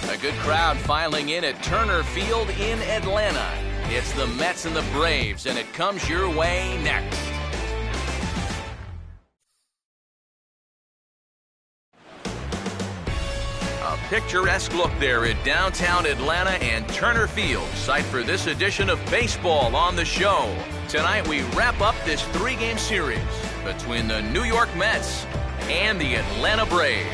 A good crowd filing in at Turner Field in Atlanta. It's the Mets and the Braves, and it comes your way next. A picturesque look there at downtown Atlanta and Turner Field, site for this edition of Baseball on the Show. Tonight we wrap up this three-game series between the New York Mets and the Atlanta Braves.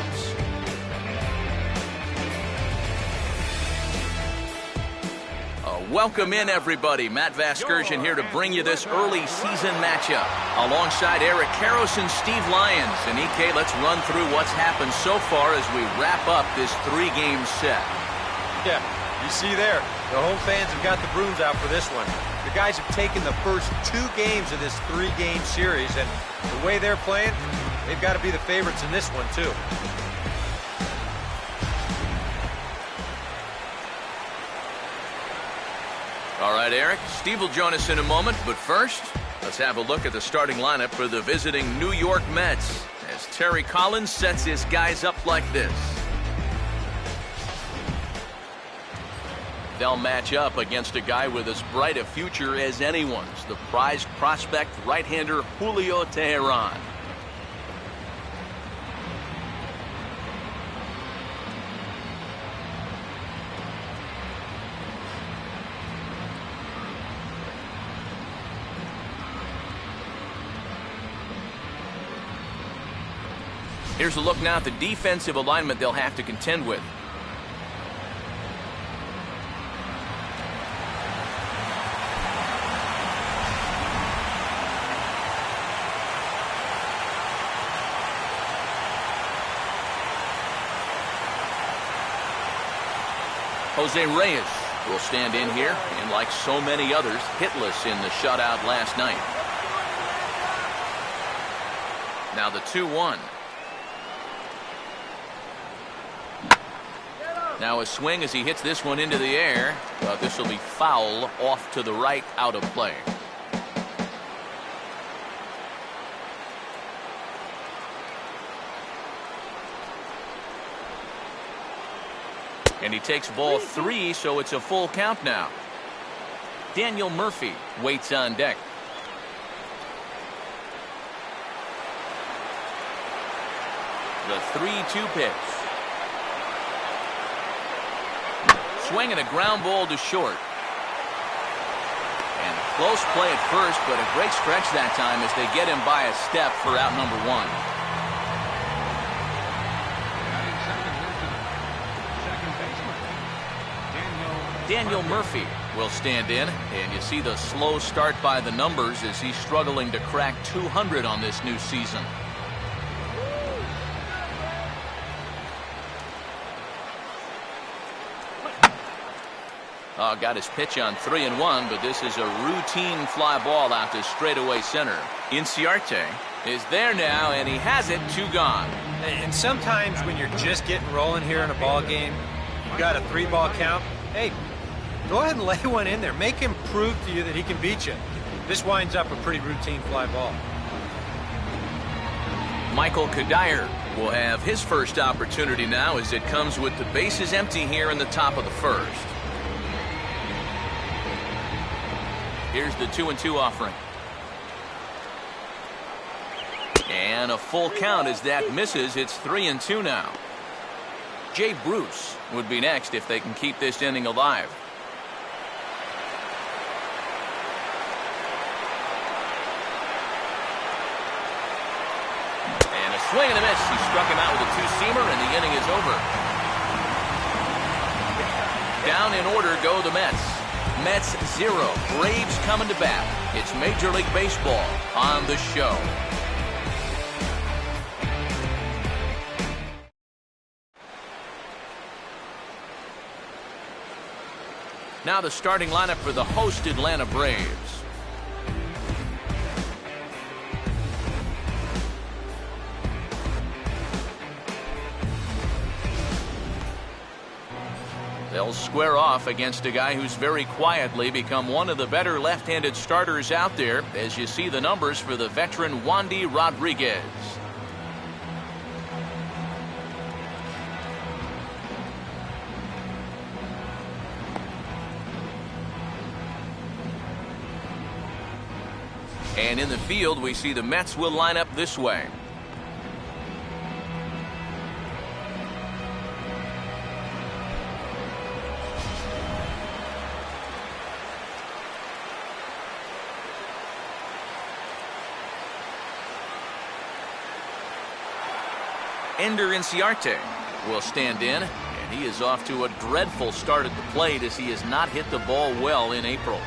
Welcome in, everybody. Matt Vasgersian here to bring you this early season matchup alongside Eric Karros and Steve Lyons. And EK, let's run through what's happened so far as we wrap up this three-game set. Yeah, you see there, the home fans have got the brooms out for this one. The guys have taken the first two games of this three-game series, and the way they're playing, they've got to be the favorites in this one, too. All right, Eric, Steve will join us in a moment, but first, let's have a look at the starting lineup for the visiting New York Mets as Terry Collins sets his guys up like this. They'll match up against a guy with as bright a future as anyone's, the prized prospect right-hander Julio Teheran. Here's a look now at the defensive alignment they'll have to contend with. Jose Reyes will stand in here, and like so many others, hitless in the shutout last night. Now the 2-1. Now a swing as he hits this one into the air. This will be foul off to the right, out of play. And he takes ball 3, so it's a full count now. Daniel Murphy waits on deck. The 3-2 pitch. Swing and a ground ball to short. And close play at first, but a great stretch that time as they get him by a step for out number 1. Daniel Murphy will stand in, and you see the slow start by the numbers as he's struggling to crack 200 on this new season. Got his pitch on 3-1, but this is a routine fly ball out to straightaway center. Inciarte is there now, and he has it, 2 gone. And sometimes when you're just getting rolling here in a ball game, you got a 3-ball count. Hey, go ahead and lay one in there. Make him prove to you that he can beat you. This winds up a pretty routine fly ball. Michael Kadire will have his first opportunity now as it comes with the bases empty here in the top of the first. Here's the 2-2 offering. And a full count as that misses. It's 3-2 now. Jay Bruce would be next if they can keep this inning alive. And a swing and a miss. He struck him out with a 2-seamer, and the inning is over. Down in order go the Mets. Mets 0, Braves coming to bat. It's Major League Baseball on the Show. Now the starting lineup for the host Atlanta Braves. They'll They'll square off against a guy who's very quietly become one of the better left-handed starters out there, as you see the numbers for the veteran Wandy Rodriguez. And in the field, we see the Mets will line up this way. Ender Inciarte will stand in, and he is off to a dreadful start at the plate as he has not hit the ball well in April.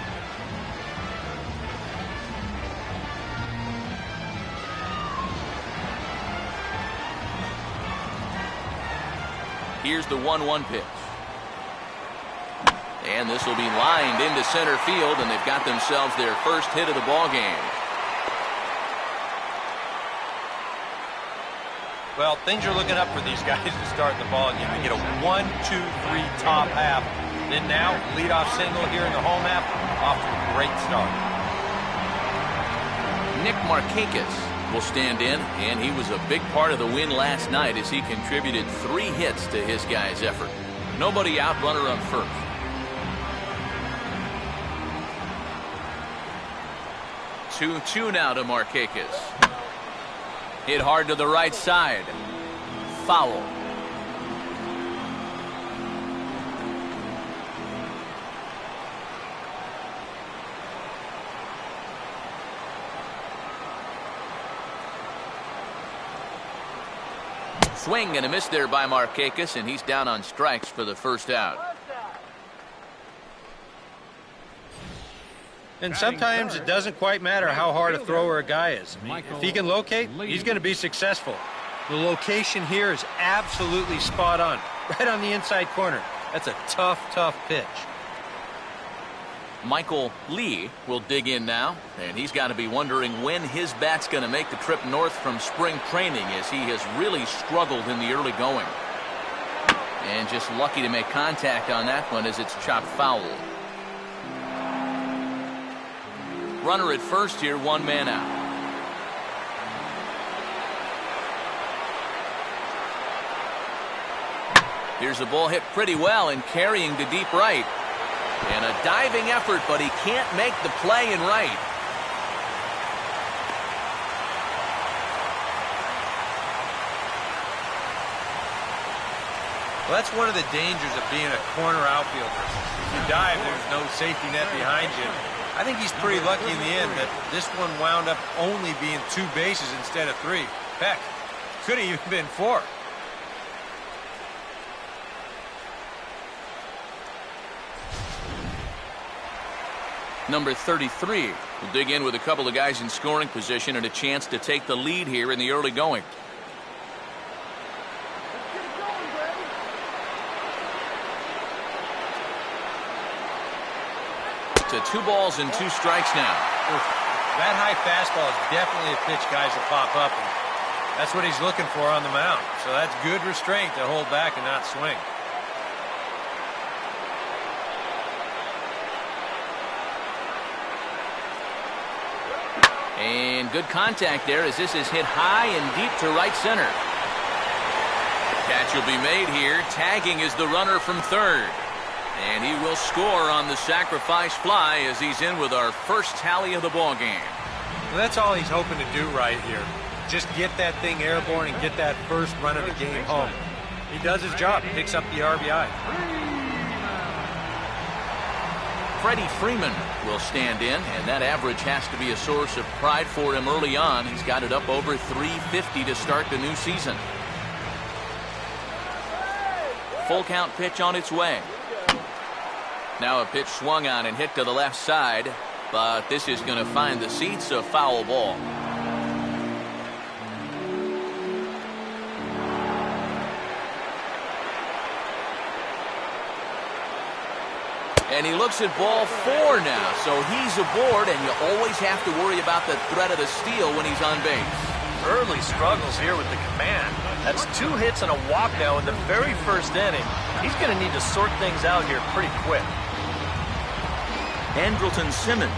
Here's the 1-1 pitch. And this will be lined into center field, and they've got themselves their first hit of the ball game. Well, things are looking up for these guys to start the ball game. They get a 1-2-3 top half. Then now, leadoff single here in the home half. Off to a great start. Nick Markakis will stand in, and he was a big part of the win last night as he contributed 3 hits to his guys' effort. Nobody out, runner on first. Two now to Markakis. Hit hard to the right side. Foul. Swing and a miss there by Markakis, and he's down on strikes for the first out. And sometimes it doesn't quite matter how hard a thrower a guy is. If he can locate, he's going to be successful. The location here is absolutely spot on. Right on the inside corner. That's a tough pitch. Michael Lee will dig in now, and he's got to be wondering when his bat's going to make the trip north from spring training, as he has really struggled in the early going. And just lucky to make contact on that one as it's chopped foul. Runner at first here, 1 man out. Here's a ball hit pretty well and carrying to deep right. And a diving effort, but he can't make the play in right. Well, that's one of the dangers of being a corner outfielder. If you dive, there's no safety net behind you. I think he's pretty lucky in the end that this one wound up only being 2 bases instead of 3. Heck, could have even been 4. Number 33 will dig in with a couple of guys in scoring position and a chance to take the lead here in the early going. To 2 balls and 2 strikes now. That high fastball is definitely a pitch guys will pop up, and that's what he's looking for on the mound. So that's good restraint to hold back and not swing. And good contact there as this is hit high and deep to right center. Catch will be made here. Tagging is the runner from third. And he will score on the sacrifice fly as he's in with our first tally of the ball game. Well, that's all he's hoping to do right here. Just get that thing airborne and get that first run of the game home. He does his job. He picks up the RBI. Freddie Freeman will stand in, and that average has to be a source of pride for him early on. He's got it up over 350 to start the new season. Full count pitch on its way. Now a pitch swung on and hit to the left side, but this is going to find the seats, a foul ball. And he looks at ball 4 now, so he's aboard, and you always have to worry about the threat of the steal when he's on base. early struggles here with the command. That's 2 hits and a walk now in the very first inning. He's going to need to sort things out here pretty quick. Andrelton Simmons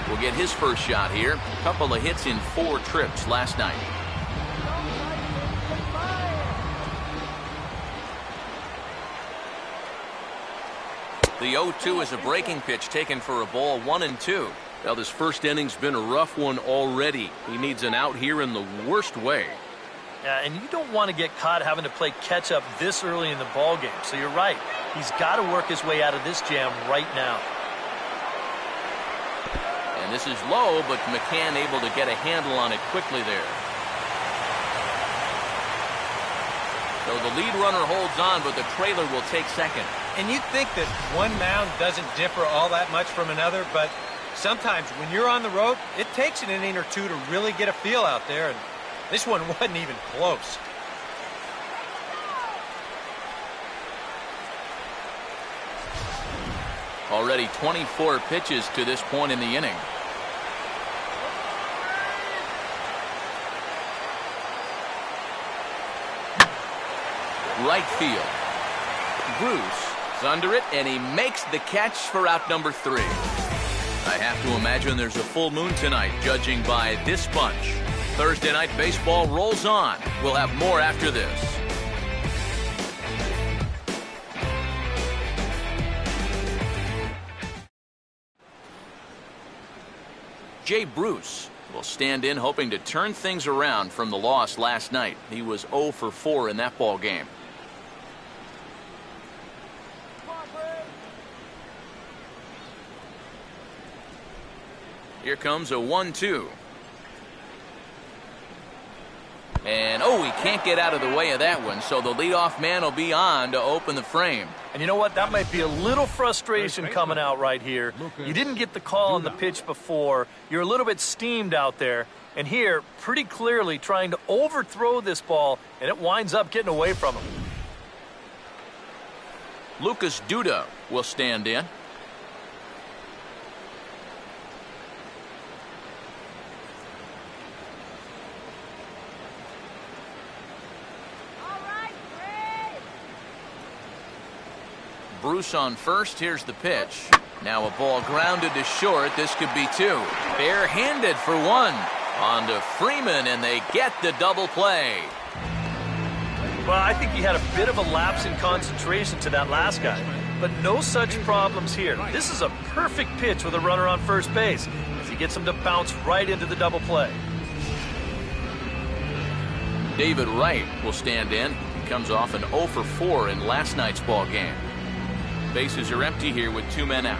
will get his first shot here. A couple of hits in 4 trips last night. The 0-2 is a breaking pitch taken for a ball, 1-2. Well, this first inning's been a rough one already. He needs an out here in the worst way. Yeah, and you don't want to get caught having to play catch up this early in the ball game. So you're right. He's got to work his way out of this jam right now. And this is low, but McCann able to get a handle on it quickly there. So the lead runner holds on, but the trailer will take second. And you'd think that one mound doesn't differ all that much from another, but sometimes when you're on the road, it takes an inning or two to really get a feel out there, and this one wasn't even close. Already 24 pitches to this point in the inning. Right field. Bruce is under it, and he makes the catch for out number 3. I have to imagine there's a full moon tonight, judging by this bunch. Thursday Night Baseball rolls on. We'll have more after this. Jay Bruce will stand in hoping to turn things around from the loss last night. He was 0 for 4 in that ball game. Here comes a 1-2. And, oh, he can't get out of the way of that one, so the leadoff man will be on to open the frame. And you know what? That might be a little frustration coming out right here. You didn't get the call on the pitch before. You're a little bit steamed out there. And here, pretty clearly trying to overthrow this ball, and it winds up getting away from him. Lucas Duda will stand in. Bruce on first. Here's the pitch. Now a ball grounded to short. This could be 2. Barehanded for 1. On to Freeman, and they get the double play. Well, I think he had a bit of a lapse in concentration to that last guy, but no such problems here. This is a perfect pitch with a runner on first base as he gets him to bounce right into the double play. David Wright will stand in. He comes off an 0 for 4 in last night's ball game. Bases are empty here with 2 men out.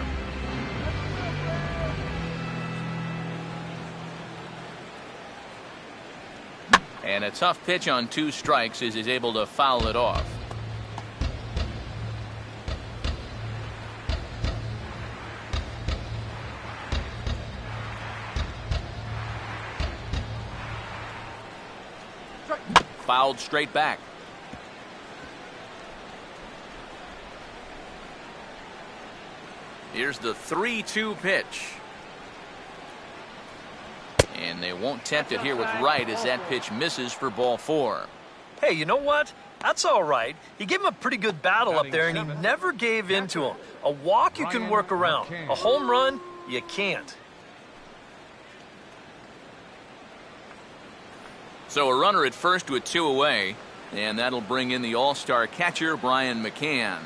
And a tough pitch on 2 strikes as he's able to foul it off. Fouled straight back. Here's the 3-2 pitch. And they won't tempt it here with Wright as that pitch misses for ball 4. Hey, you know what? That's all right. He gave him a pretty good battle up there, and he never gave in to him. A walk you can work around. A home run, you can't. So a runner at first with 2 away, and that'll bring in the all-star catcher, Brian McCann.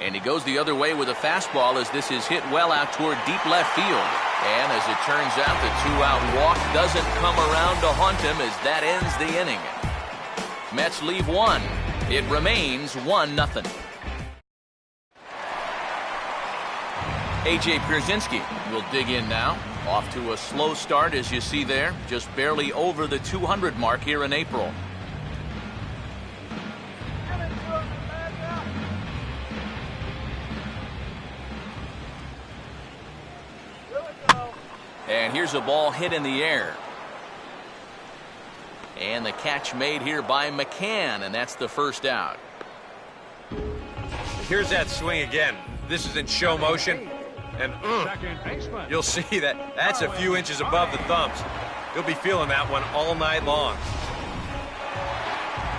And he goes the other way with a fastball as this is hit well out toward deep left field. And as it turns out, the 2-out walk doesn't come around to haunt him as that ends the inning. Mets leave 1. It remains 1-0. A.J. Pierzynski will dig in now. Off to a slow start, as you see there. Just barely over the 200 mark here in April. And here's a ball hit in the air. And the catch made here by McCann, and that's the first out. Here's that swing again. This is in show motion. And you'll see that's a few inches above the thumbs. He'll be feeling that one all night long.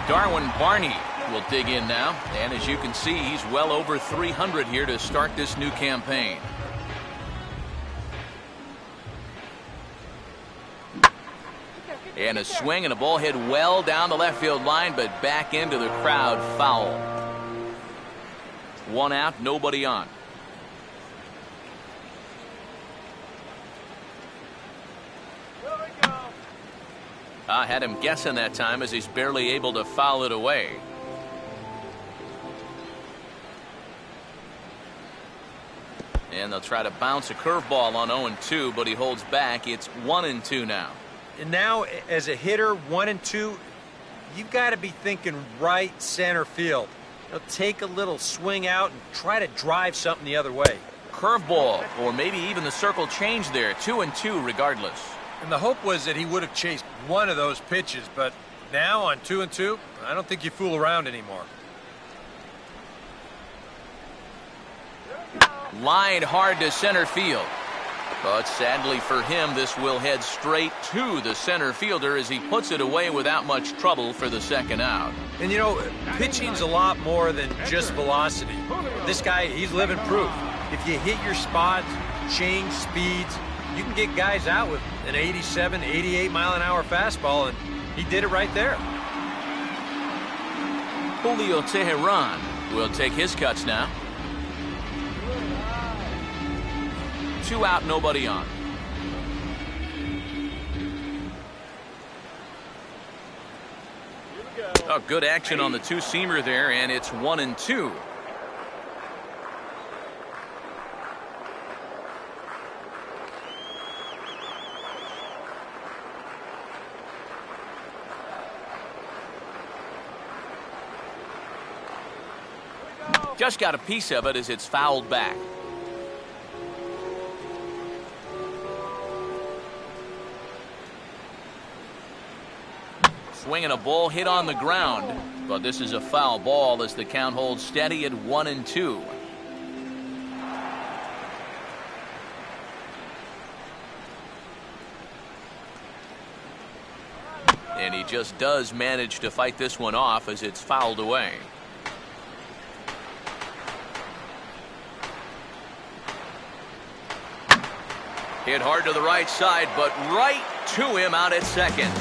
Darwin Barney will dig in now. And as you can see, he's well over 300 here to start this new campaign. And a swing and a ball hit well down the left field line, but back into the crowd, foul. 1 out, nobody on. I had him guessing that time as he's barely able to foul it away. And they'll try to bounce a curveball on 0-2, but he holds back. It's 1-2 now. And now, as a hitter, 1-2, you've got to be thinking right center field. Take a little swing out and try to drive something the other way. Curveball, or maybe even the circle change there. 2-2 regardless. And the hope was that he would have chased one of those pitches, but now on 2-2, I don't think you fool around anymore. Lined hard to center field. But sadly for him, this will head straight to the center fielder as he puts it away without much trouble for the second out. And you know, pitching's a lot more than just velocity. This guy, he's living proof. If you hit your spots, change speeds, you can get guys out with an 87, 88 mile an hour fastball, and he did it right there. Julio Teheran will take his cuts now. 2 out, nobody on. Oh, good action on the two-seamer there, and it's 1-2. Just got a piece of it as it's fouled back. Swinging a ball hit on the ground, but this is a foul ball as the count holds steady at 1-2. And he just does manage to fight this one off as it's fouled away. Hit hard to the right side, but right to him out at second.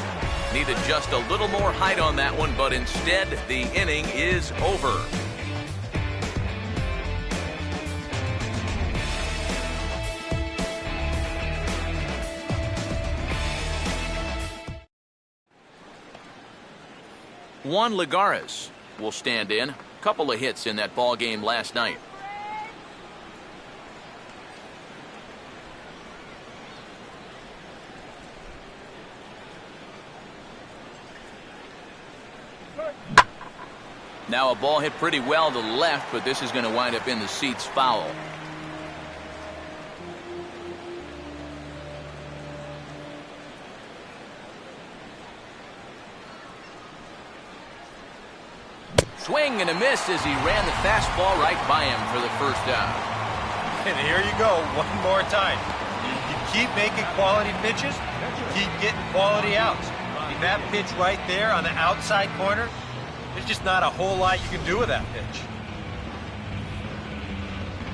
Needed just a little more height on that one, but instead the inning is over. Juan Lagares will stand in. Couple of hits in that ball game last night. Now a ball hit pretty well to the left, but this is going to wind up in the seats foul. Swing and a miss as he ran the fastball right by him for the first out. And here you go, one more time. You keep making quality pitches, you keep getting quality outs. I mean, that pitch right there on the outside corner, there's just not a whole lot you can do with that pitch.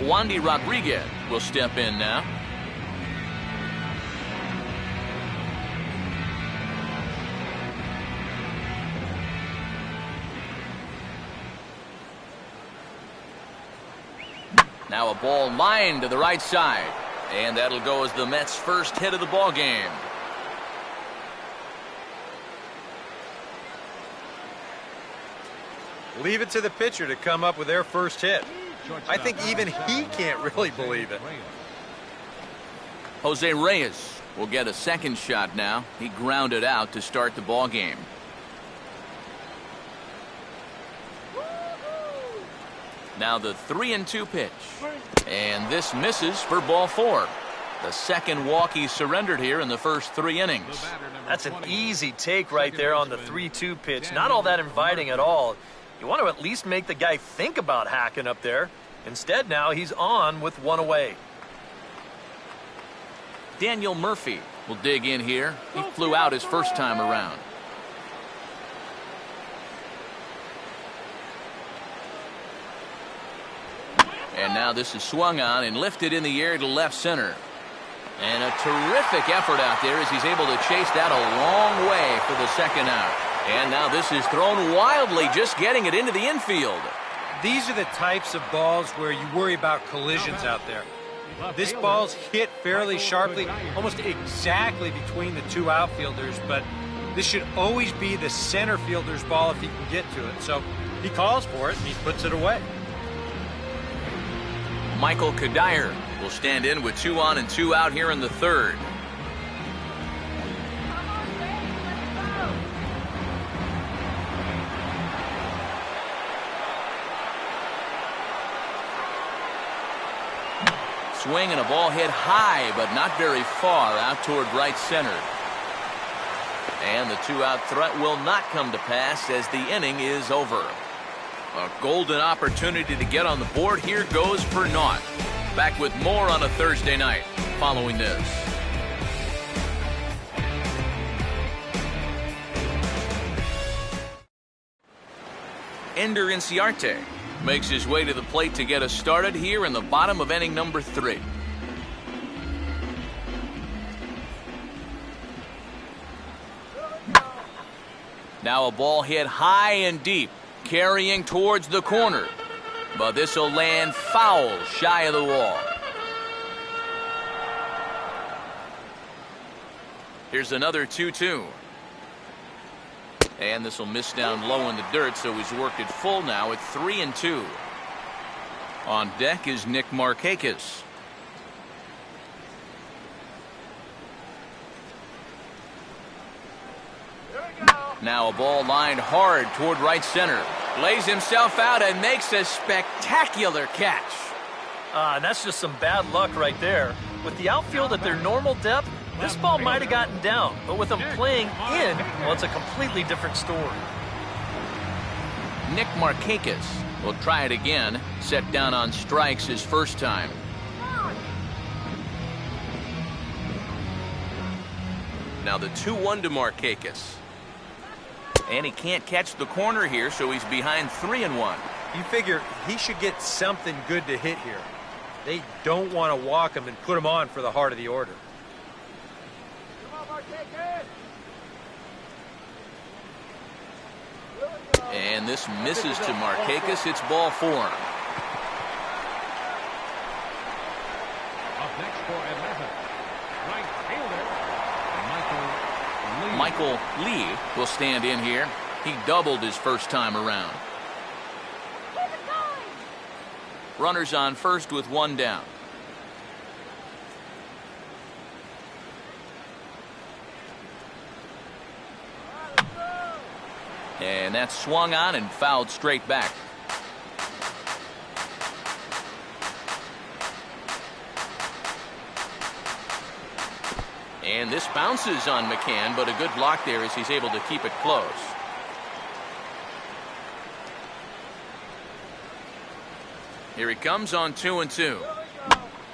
Wandy Rodriguez will step in now. Now a ball lined to the right side, and that'll go as the Mets' first hit of the ball game. Leave it to the pitcher to come up with their first hit. I think even he can't really believe it. Jose Reyes will get a second shot now. He grounded out to start the ball game. Now the 3-2 pitch. And this misses for ball 4. The second walk he surrendered here in the first 3 innings. That's an easy take right there on the 3-2 pitch. Not all that inviting at all. You want to at least make the guy think about hacking up there. Instead, now he's on with one away. Daniel Murphy will dig in here. He flew out his first time around. And now this is swung on and lifted in the air to left center. And a terrific effort out there as he's able to chase that a long way for the second out. And now this is thrown wildly, just getting it into the infield. These are the types of balls where you worry about collisions out there. This ball's hit fairly sharply, almost exactly between the two outfielders, but this should always be the center fielder's ball if he can get to it. So he calls for it and he puts it away. Michael Kadire will stand in with 2 on and 2 out here in the third. Swing and a ball hit high, but not very far out toward right center. And the 2-out threat will not come to pass as the inning is over. A golden opportunity to get on the board here goes for naught. Back with more on a Thursday night following this. Ender Inciarte makes his way to the plate to get us started here in the bottom of inning number 3. Now a ball hit high and deep, carrying towards the corner. But this will land foul shy of the wall. Here's another 2-2. And this will miss down low in the dirt, so he's worked it full now at 3-2. On deck is Nick Markakis. Now a ball lined hard toward right center. Lays himself out and makes a spectacular catch. And that's just some bad luck right there. With the outfield at their normal depth, this ball might have gotten down. But with them playing in, well, it's a completely different story. Nick Markakis will try it again. Set down on strikes his first time. Now the 2-1 to Markakis. And he can't catch the corner here, so he's behind 3-1. You figure he should get something good to hit here. They don't want to walk him and put him on for the heart of the order. And this misses to Markakis. It's ball 4. Up next for Atlanta, right fielder Michael Lee will stand in here. He doubled his first time around. Runners on first with 1 down. And that's swung on and fouled straight back. And this bounces on McCann, but a good block there as he's able to keep it close. Here he comes on 2-2.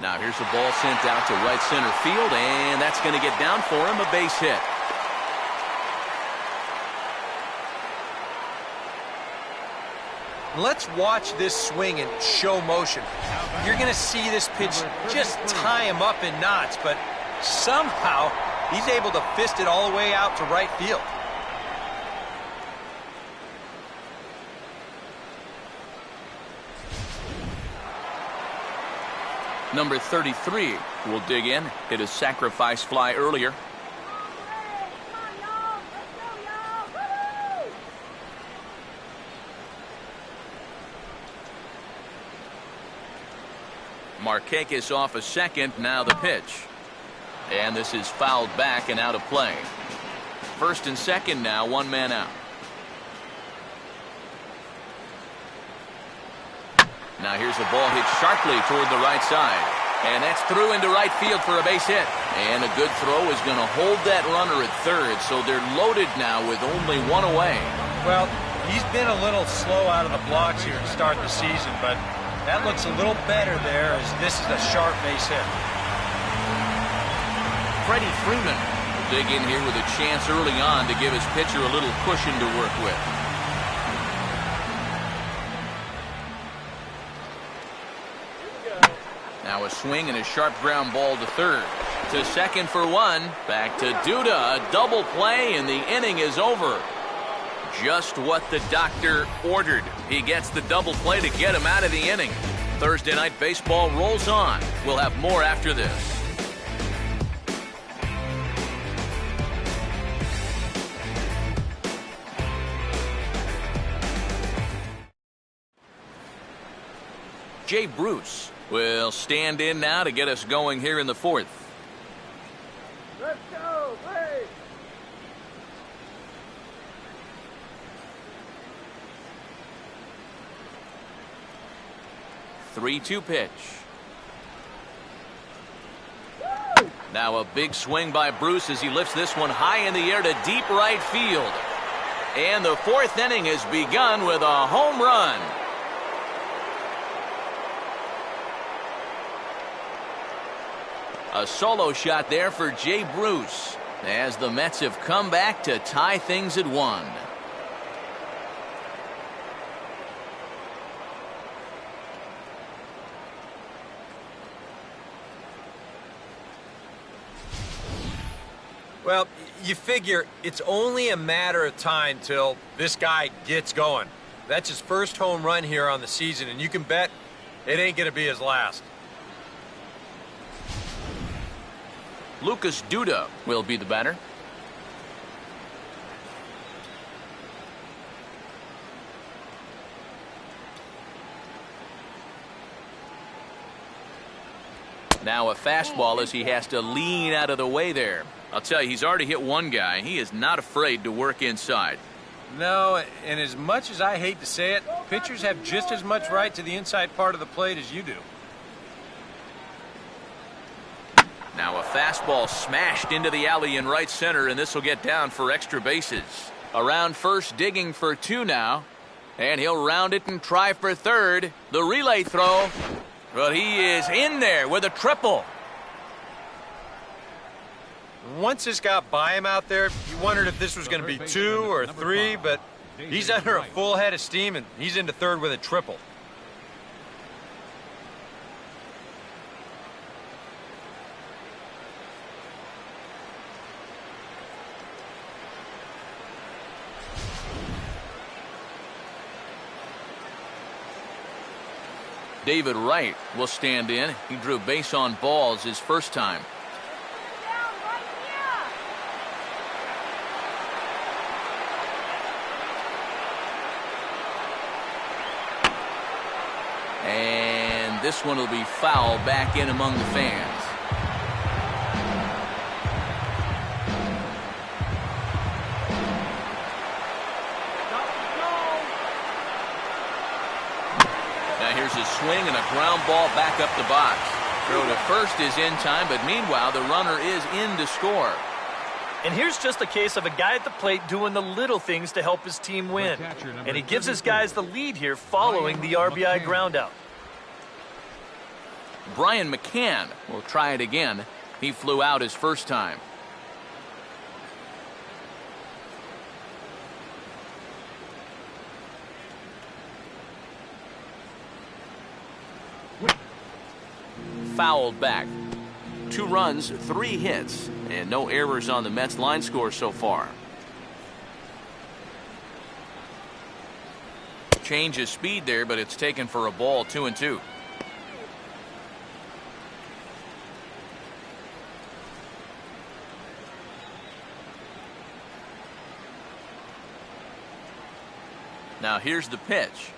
Now here's a ball sent out to right center field, and that's going to get down for him, a base hit. Let's watch this swing in show motion. You're going to see this pitch just tie him up in knots, but somehow he's able to fist it all the way out to right field. Number 33 will dig in. Hit a sacrifice fly earlier. Markakis off a second. Now the pitch. And this is fouled back and out of play. First and second now, 1 man out. Now here's a ball hit sharply toward the right side. And that's through into right field for a base hit. And a good throw is going to hold that runner at third. So they're loaded now with only 1 away. Well, he's been a little slow out of the blocks here to start the season, but that looks a little better there as this is a sharp base hit. Freddie Freeman will dig in here with a chance early on to give his pitcher a little cushion to work with. Now a swing and a sharp ground ball to third. To second for one. Back to Duda. A double play and the inning is over. Just what the doctor ordered. He gets the double play to get him out of the inning. Thursday Night Baseball rolls on. We'll have more after this. Jay Bruce will stand in now to get us going here in the fourth. Let's go, hey! 3-2 pitch. Now a big swing by Bruce as he lifts this one high in the air to deep right field. And the fourth inning has begun with a home run. A solo shot there for Jay Bruce as the Mets have come back to tie things at 1. Well, you figure it's only a matter of time till this guy gets going. That's his first home run here on the season, and you can bet it ain't going to be his last. Lucas Duda will be the batter. Now a fastball as he has to lean out of the way there. I'll tell you, he's already hit one guy. He is not afraid to work inside. No, and as much as I hate to say it, pitchers have just as much right to the inside part of the plate as you do. Now a fastball smashed into the alley in right center, and this will get down for extra bases. Around first, digging for 2 now. And he'll round it and try for third. The relay throw. But he is in there with a triple. Once this got by him out there, you wondered if this was going to be 2 or 3, but he's under a full head of steam, and he's into third with a triple. David Wright will stand in. He drew base on balls his first time. And this one will be foul back in among the fans. Now here's a swing and a ground ball back up the box. Throw to first is in time, but meanwhile the runner is in to score. And here's just a case of a guy at the plate doing the little things to help his team win. And he gives his guys the lead here following the RBI groundout. Brian McCann will try it again. He flew out his first time. Fouled back. 2 runs, 3 hits, and no errors on the Mets line score so far. Change of speed there, but it's taken for a ball. 2-2. Now here's the pitch.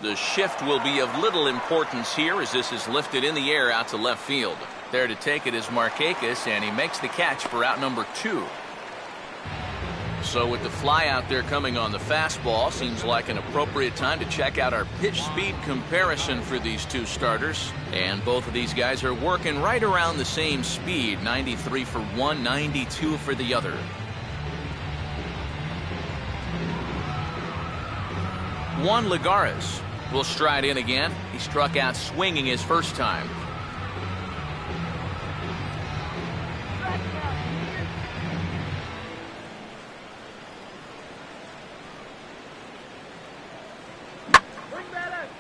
The shift will be of little importance here as this is lifted in the air out to left field. There to take it is Markakis, and he makes the catch for out number 2. So with the fly out there coming on the fastball, seems like an appropriate time to check out our pitch speed comparison for these 2 starters. And both of these guys are working right around the same speed, 93 for one, 92 for the other. Juan Lagares will stride in again. He struck out swinging his first time.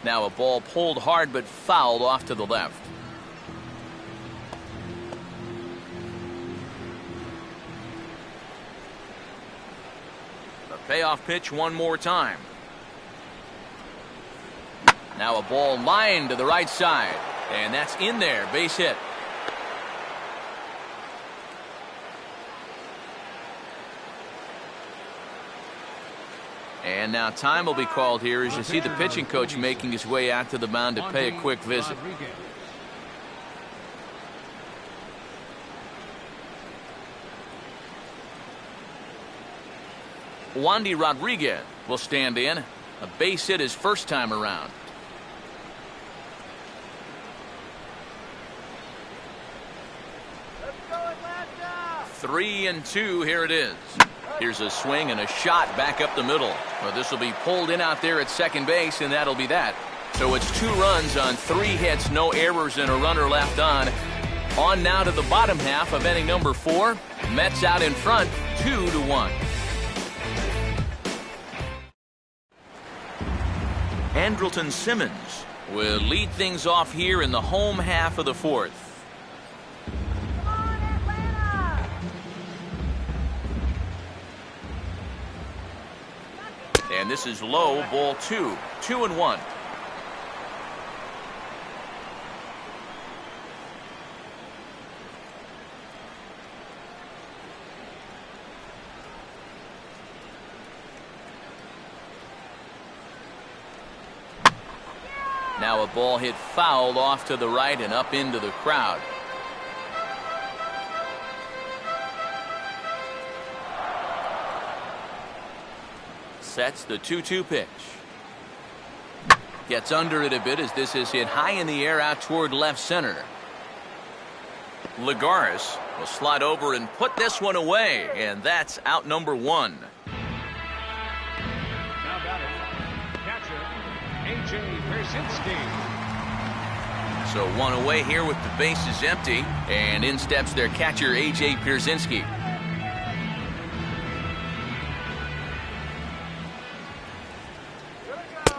Now a ball pulled hard but fouled off to the left. The payoff pitch one more time. Now a ball lined to the right side, and that's in there, base hit. And now time will be called here as you see the pitching coach making his way out to the mound to pay a quick visit. Wandy Rodriguez will stand in. A base hit his first time around. Let's go, Atlanta! 3-2, here it is. Here's a swing and a shot back up the middle. Well, this will be pulled in out there at second base, and that'll be that. So it's 2 runs on 3 hits, no errors, and a runner left on. On now to the bottom half of inning number 4. Mets out in front, 2-1. Andrelton Simmons will lead things off here in the home half of the 4th. Come on, Atlanta! And this is low, ball 2. 2-1. Now a ball hit foul off to the right and up into the crowd. Sets the 2-2 pitch. Gets under it a bit as this is hit high in the air out toward left center. Lagares will slide over and put this one away, and that's out number 1. Now batting, catcher, A.J. Pierzynski. So 1 away here with the bases empty, and in steps their catcher A.J. Pierzynski.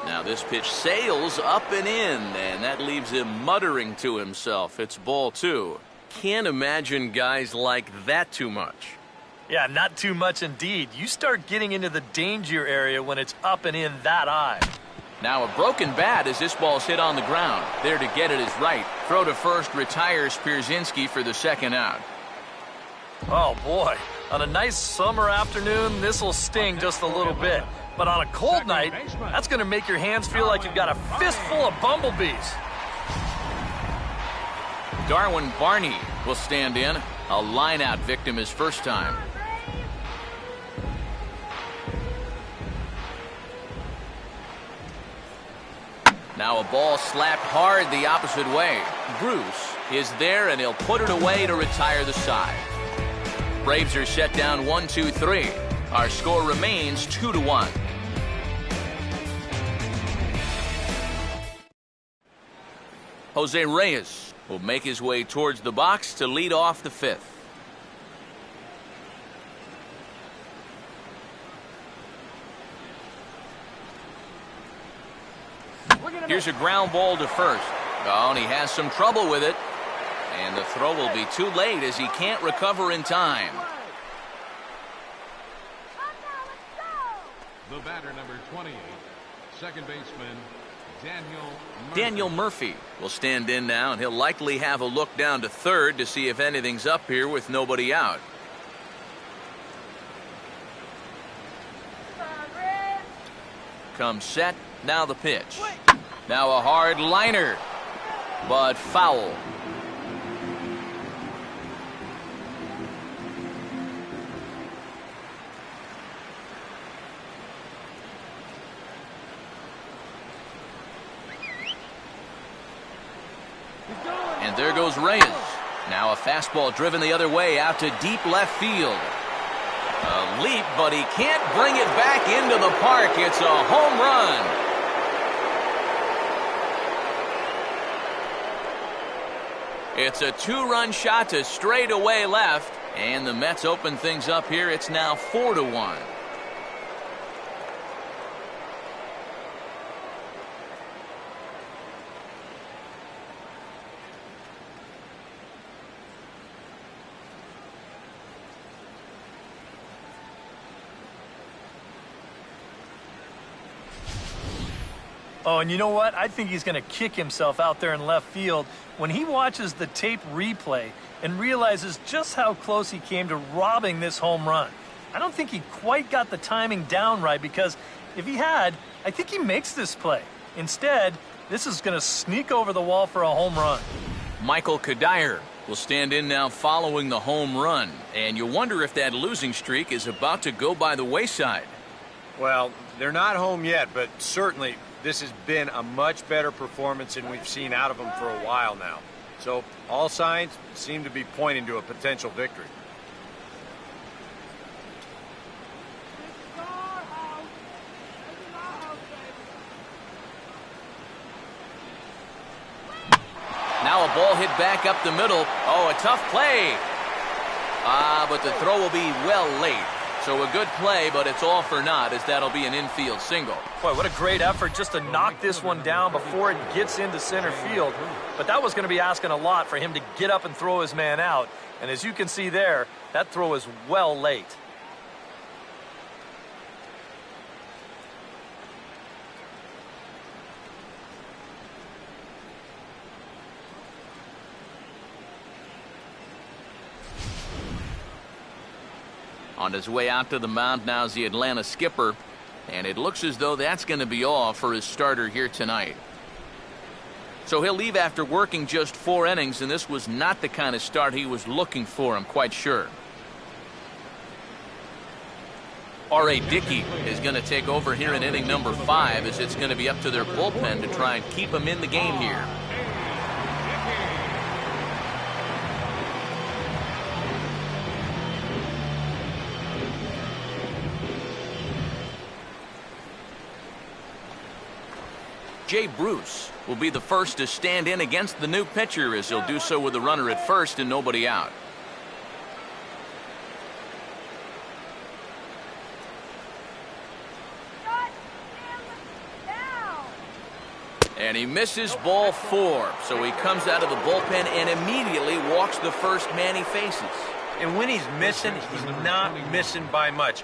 Now this pitch sails up and in, and that leaves him muttering to himself. It's ball 2. Can't imagine guys like that too much. Yeah, not too much indeed. You start getting into the danger area when it's up and in that high. Now a broken bat as this ball's hit on the ground. There to get it is right. Throw to first retires Pierzynski for the second out. Oh, boy. On a nice summer afternoon, this will sting just a little bit. But on a cold night, that's going to make your hands feel like you've got a fistful of bumblebees. Darwin Barney will stand in. A line-out victim his first time. Now a ball slapped hard the opposite way. Bruce is there, and he'll put it away to retire the side. Braves are set down 1-2-3. Our score remains 2-1. Jose Reyes will make his way towards the box to lead off the 5th. Here's a ground ball to first. Oh, and he has some trouble with it. And the throw will be too late as he can't recover in time. The batter, number 28, second baseman, Daniel Murphy will stand in now, and he'll likely have a look down to third to see if anything's up here with nobody out. Comes set, now the pitch. Now a hard liner, but foul. And there goes Reyes. Now a fastball driven the other way out to deep left field. A leap, but he can't bring it back into the park. It's a home run. It's a 2-run shot to straightaway left, and the Mets open things up here. It's now 4-1. Oh, and you know what? I think he's going to kick himself out there in left field when he watches the tape replay and realizes just how close he came to robbing this home run. I don't think he quite got the timing down right, because if he had, I think he makes this play. Instead, this is going to sneak over the wall for a home run. Michael Kadire will stand in now following the home run, and you wonder if that losing streak is about to go by the wayside. Well, they're not home yet, but certainly this has been a much better performance than we've seen out of them for a while now. So all signs seem to be pointing to a potential victory. Now a ball hit back up the middle. Oh, a tough play. But the throw will be well late. So a good play, but it's all for naught, as that'll be an infield single. Boy, what a great effort just to knock this one down before it gets into center field. But that was going to be asking a lot for him to get up and throw his man out. And as you can see there, that throw is well late. On his way out to the mound now is the Atlanta skipper, and it looks as though that's going to be all for his starter here tonight. So he'll leave after working just 4 innings, and this was not the kind of start he was looking for, I'm quite sure. R.A. Dickey is going to take over here in inning number 5, as it's going to be up to their bullpen to try and keep him in the game here. Jay Bruce will be the first to stand in against the new pitcher, as he'll do so with a runner at first and nobody out. And he misses ball 4, so he comes out of the bullpen and immediately walks the first man he faces. And when he's missing, he's not missing by much.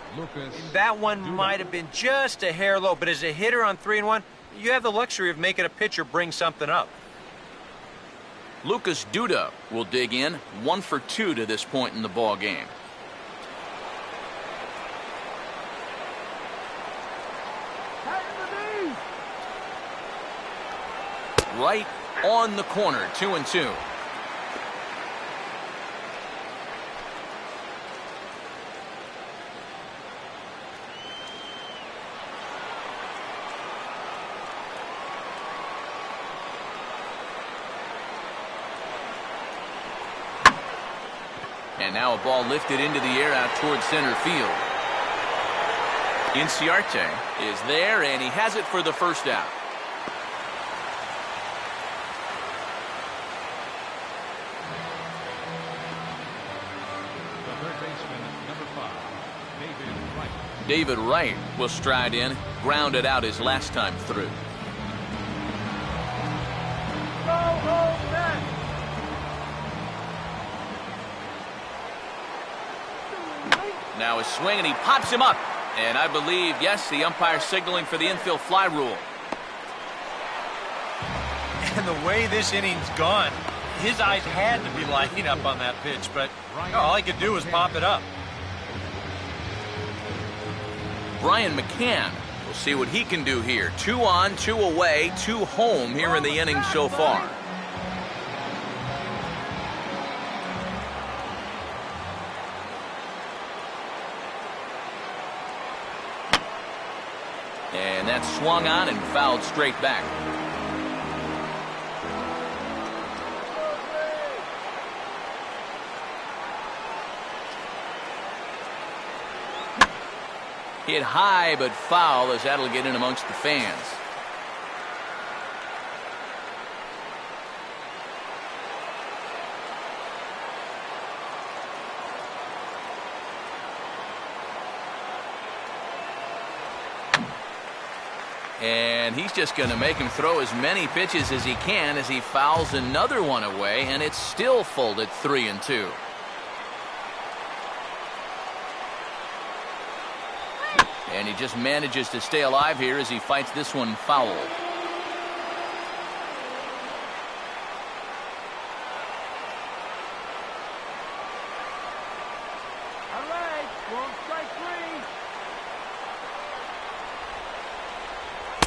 That one might have been just a hair low, but as a hitter on 3-1, you have the luxury of making a pitcher bring something up. Lucas Duda will dig in, 1 for 2 to this point in the ball game. Right on the corner, 2-2. And now a ball lifted into the air out towards center field. Inciarte is there, and he has it for the first out. The third baseman, number 5, David Wright. David Wright will stride in, grounded out his last time through. Go home, Mets! Now a swing, and he pops him up. And I believe, yes, the umpire signaling for the infield fly rule. And the way this inning's gone, his eyes had to be lighting up on that pitch, but all he could do was pop it up. Brian McCann will see what he can do here. 2 on, 2 away, 2 home here in the inning so far. And that's swung on and fouled straight back. Hit high but foul, as that'll get in amongst the fans. And he's just going to make him throw as many pitches as he can as he fouls another one away, and it's still full at 3-2. And he just manages to stay alive here as he fights this one foul. All right, wrong strike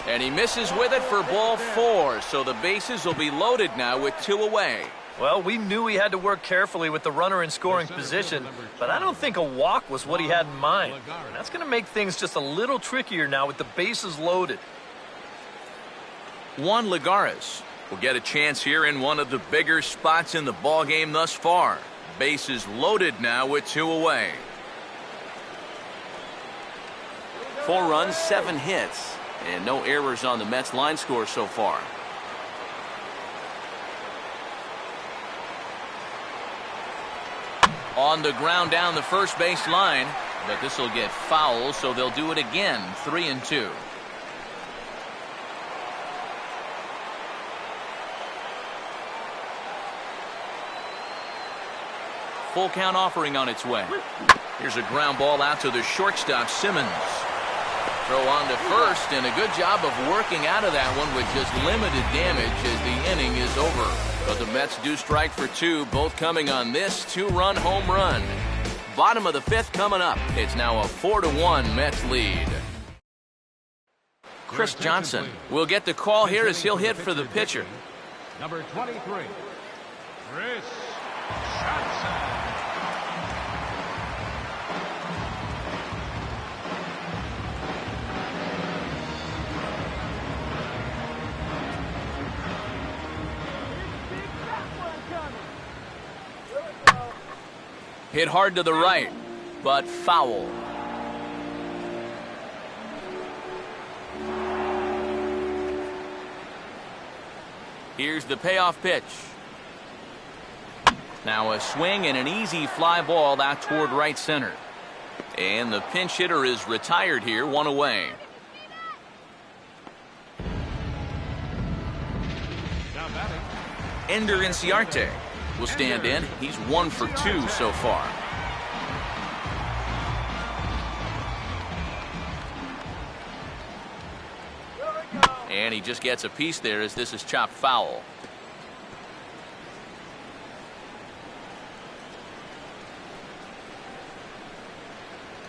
3. And he misses with it for ball 4, so the bases will be loaded now with 2 away. Well, we knew he had to work carefully with the runner in scoring position, but I don't think a walk was what he had in mind. And that's going to make things just a little trickier now with the bases loaded. Juan Lagares will get a chance here in one of the bigger spots in the ballgame thus far. Bases loaded now with 2 away. 4 runs, 7 hits, and no errors on the Mets line score so far. On the ground down the first base line, but this will get foul, so they'll do it again. 3-2. Full count offering on its way. Here's a ground ball out to the shortstop, Simmons. Throw on to first, and a good job of working out of that one with just limited damage as the inning is over. But the Mets do strike for 2, both coming on this 2-run home run. Bottom of the 5th coming up. It's now a 4-1 Mets lead. Chris Johnson will get the call here as he'll hit for the pitcher. Number 23, Chris Johnson. Hit hard to the right, but foul. Here's the payoff pitch. Now a swing and an easy fly ball out toward right center. And the pinch hitter is retired here, 1 away. Now batting, Ender Inciarte will stand in. He's 1 for 2 so far. And he just gets a piece there as this is chopped foul.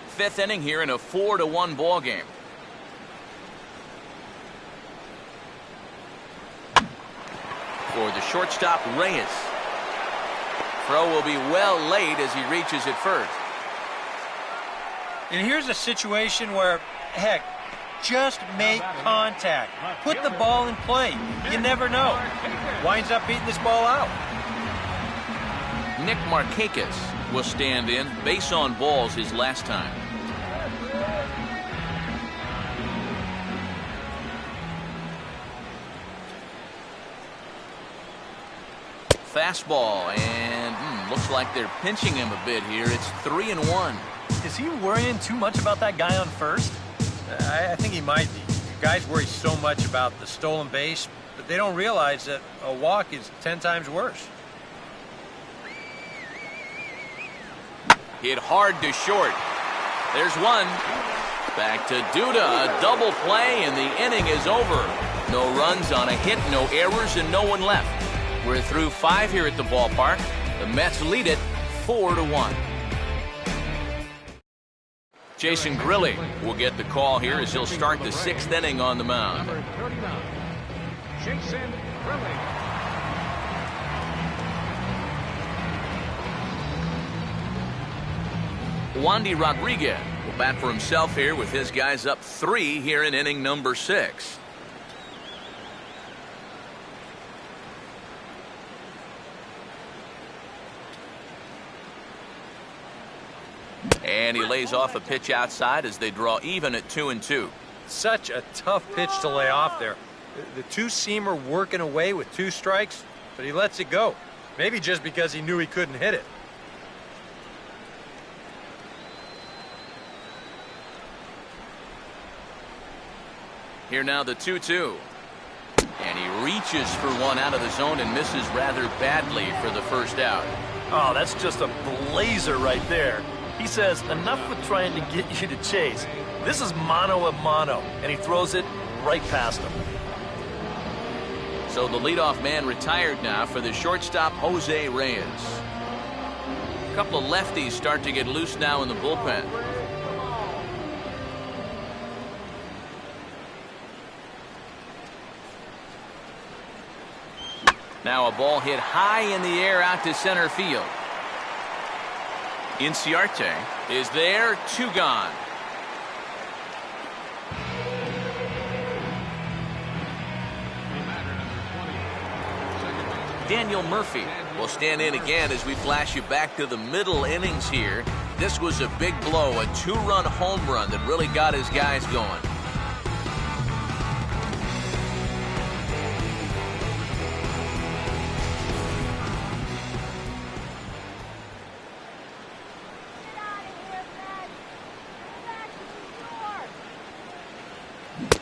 Fifth inning here in a 4-1 ball game. For the shortstop, Reyes. Throw will be well late as he reaches it first. And here's a situation where, heck, just make contact. Put the ball in play. You never know. Winds up beating this ball out. Nick Markakis will stand in. Base on balls his last time. Fastball, and looks like they're pinching him a bit here. It's 3-1. Is he worrying too much about that guy on first? I think he might be. Guys worry so much about the stolen base, but they don't realize that a walk is 10 times worse. Hit hard to short. There's one. Back to Duda. A double play, and the inning is over. No runs on a hit, no errors, and no one left. We're through 5 here at the ballpark. The Mets lead it 4-1. Jason Grilli will get the call here as he'll start the 6th inning on the mound. number 39, Jason Grilli. Wandy Rodriguez will bat for himself here with his guys up 3 here in inning number 6. And he lays off a pitch outside as they draw even at 2-2. Such a tough pitch to lay off there. The two-seamer working away with 2 strikes, but he lets it go. Maybe just because he knew he couldn't hit it. Here now the 2-2. And he reaches for one out of the zone and misses rather badly for the first out. Oh, that's just a blazer right there. He says, enough with trying to get you to chase. This is mano a mano, and he throws it right past him. So the leadoff man retired now for the shortstop, Jose Reyes. A couple of lefties start to get loose now in the bullpen. Now a ball hit high in the air out to center field. Inciarte is there, 2 gone. Daniel Murphy will stand in again as we flash you back to the middle innings here. This was a big blow, a 2-run home run that really got his guys going.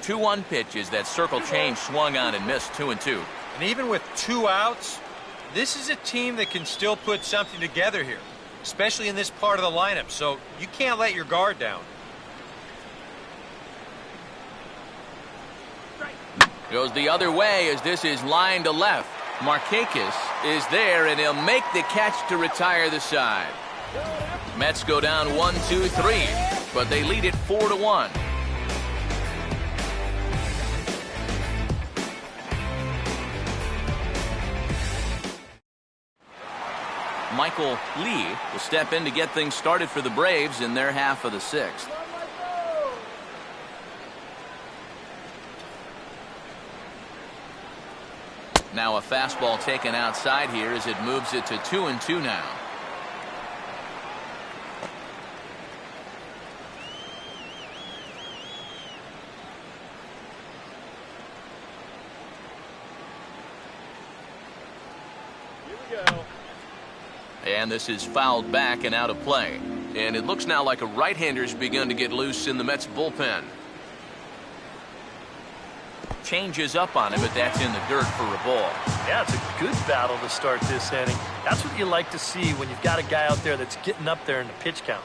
Two 2-1 pitches that circle change swung on and missed 2-2. And even with 2 outs, this is a team that can still put something together here, especially in this part of the lineup, so you can't let your guard down. Goes the other way as this is line to left. Markakis is there, and he'll make the catch to retire the side. Mets go down 1-2-3, but they lead it 4-1. Michael Lee will step in to get things started for the Braves in their half of the 6th. Now a fastball taken outside here as it moves it to 2-2 now. And this is fouled back and out of play. And it looks now like a right-hander's begun to get loose in the Mets bullpen. Changes up on him, but that's in the dirt for a ball. Yeah, it's a good battle to start this inning. That's what you like to see when you've got a guy out there that's getting up there in the pitch count.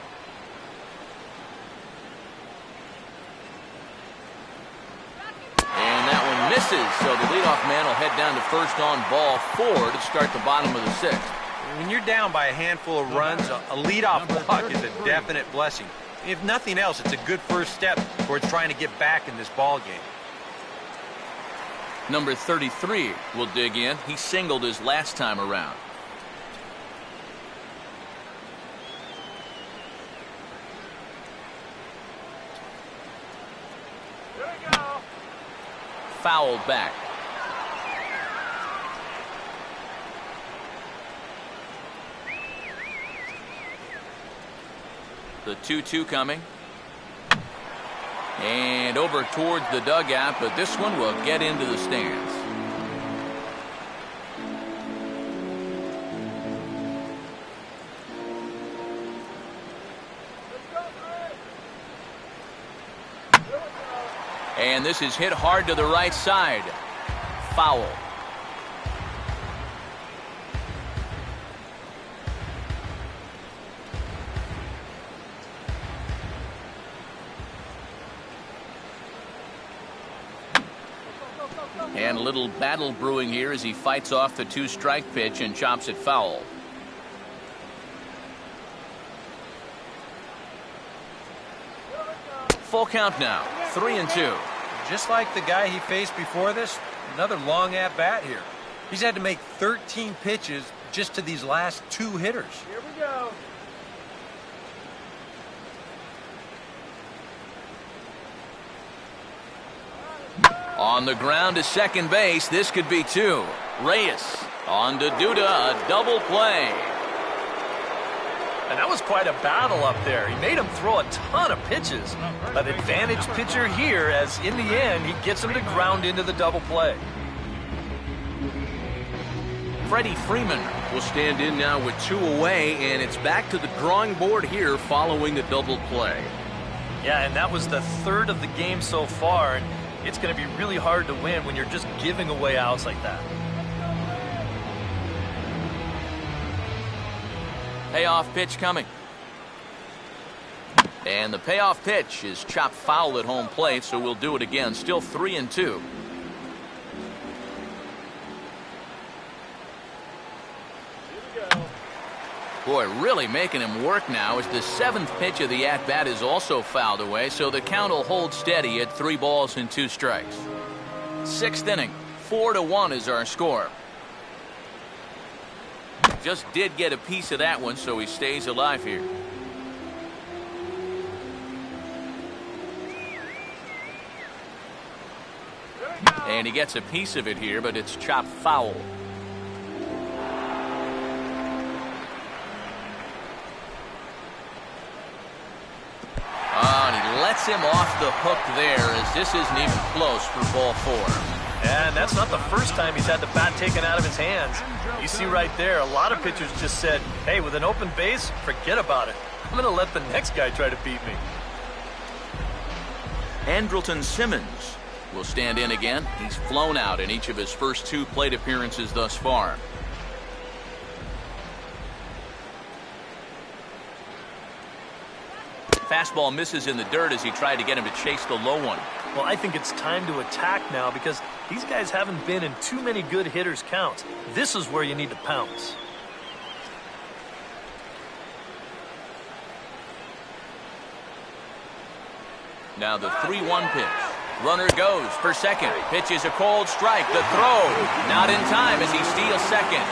And that one misses, so the leadoff man will head down to first on ball 4 to start the bottom of the 6th. When you're down by a handful of runs, a leadoff walk is a definite blessing. If nothing else, it's a good first step towards trying to get back in this ball game. Number 33 will dig in. He singled his last time around. Here we go. Fouled back. The 2-2 coming. And over towards the dugout, but this one will get into the stands. And this is hit hard to the right side. Foul. And a little battle brewing here as he fights off the 2-strike pitch and chops it foul. Full count now, 3-2. Just like the guy he faced before this, another long at-bat here. He's had to make 13 pitches just to these last 2 hitters. Here we go. On the ground to second base, this could be 2. Reyes on to Duda, a double play. And that was quite a battle up there. He made him throw a ton of pitches. An advantage pitcher here, as in the end, he gets him to ground into the double play. Freddie Freeman will stand in now with 2 away, and it's back to the drawing board here following the double play. Yeah, and that was the 3rd of the game so far. And It's going to be really hard to win when you're just giving away outs like that. Payoff pitch coming. And the payoff pitch is chopped foul at home plate, so we'll do it again. Still 3-2. Boy, really making him work now as the 7th pitch of the at-bat is also fouled away, so the count will hold steady at 3 balls and 2 strikes. 6th inning, 4-1 is our score. Just did get a piece of that one, so he stays alive here. And he gets a piece of it here, but it's chopped foul. And he lets him off the hook there, as this isn't even close for ball 4. And that's not the first time he's had the bat taken out of his hands. You see right there, a lot of pitchers just said, hey, with an open base, forget about it. I'm going to let the next guy try to beat me. Andrelton Simmons will stand in again. He's flown out in each of his first 2 plate appearances thus far. Fastball misses in the dirt as he tried to get him to chase the low one. Well, I think it's time to attack now because these guys haven't been in too many good hitters' counts. This is where you need to pounce. Now the 3-1 pitch. Runner goes for second. Pitch is a cold strike. The throw not in time as he steals second.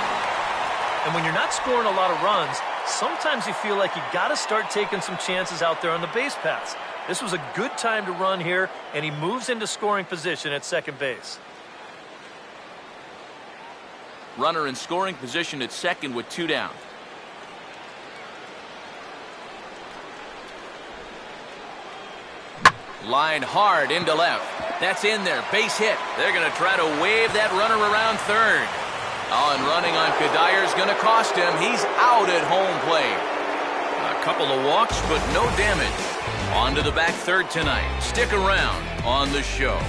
And when you're not scoring a lot of runs, sometimes you feel like you got to start taking some chances out there on the base paths. This was a good time to run here, and he moves into scoring position at second base. Runner in scoring position at second with 2 down. Line hard into left. That's in there. Base hit. They're going to try to wave that runner around third. Oh, and running on Cuddyer is going to cost him. He's out at home plate. A couple of walks, but no damage. On to the back third tonight. Stick around on the show.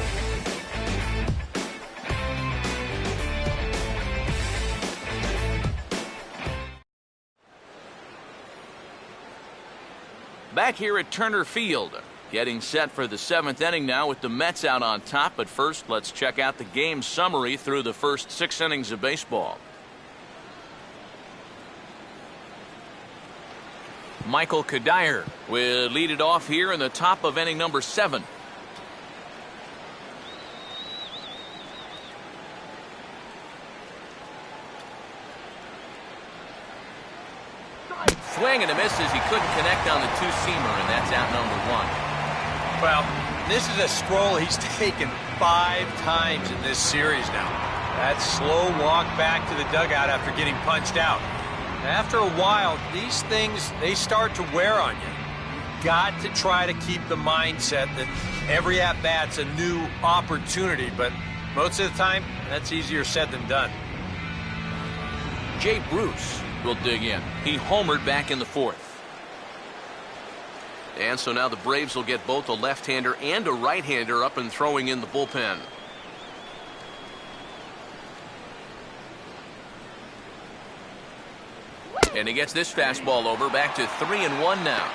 Back here at Turner Field. Getting set for the 7th inning now with the Mets out on top. But first, let's check out the game summary through the first 6 innings of baseball. Michael Cuddyer will lead it off here in the top of inning number 7. Swing and a miss as he couldn't connect on the 2-seamer, and that's out number 1. Well, this is a stroll he's taken 5 times in this series now. That slow walk back to the dugout after getting punched out. After a while, these things, they start to wear on you. You've got to try to keep the mindset that every at-bat's a new opportunity, but most of the time, that's easier said than done. Jay Bruce will dig in. He homered back in the 4th. And so now the Braves will get both a left-hander and a right-hander up and throwing in the bullpen. And he gets this fastball over, back to 3-1 now.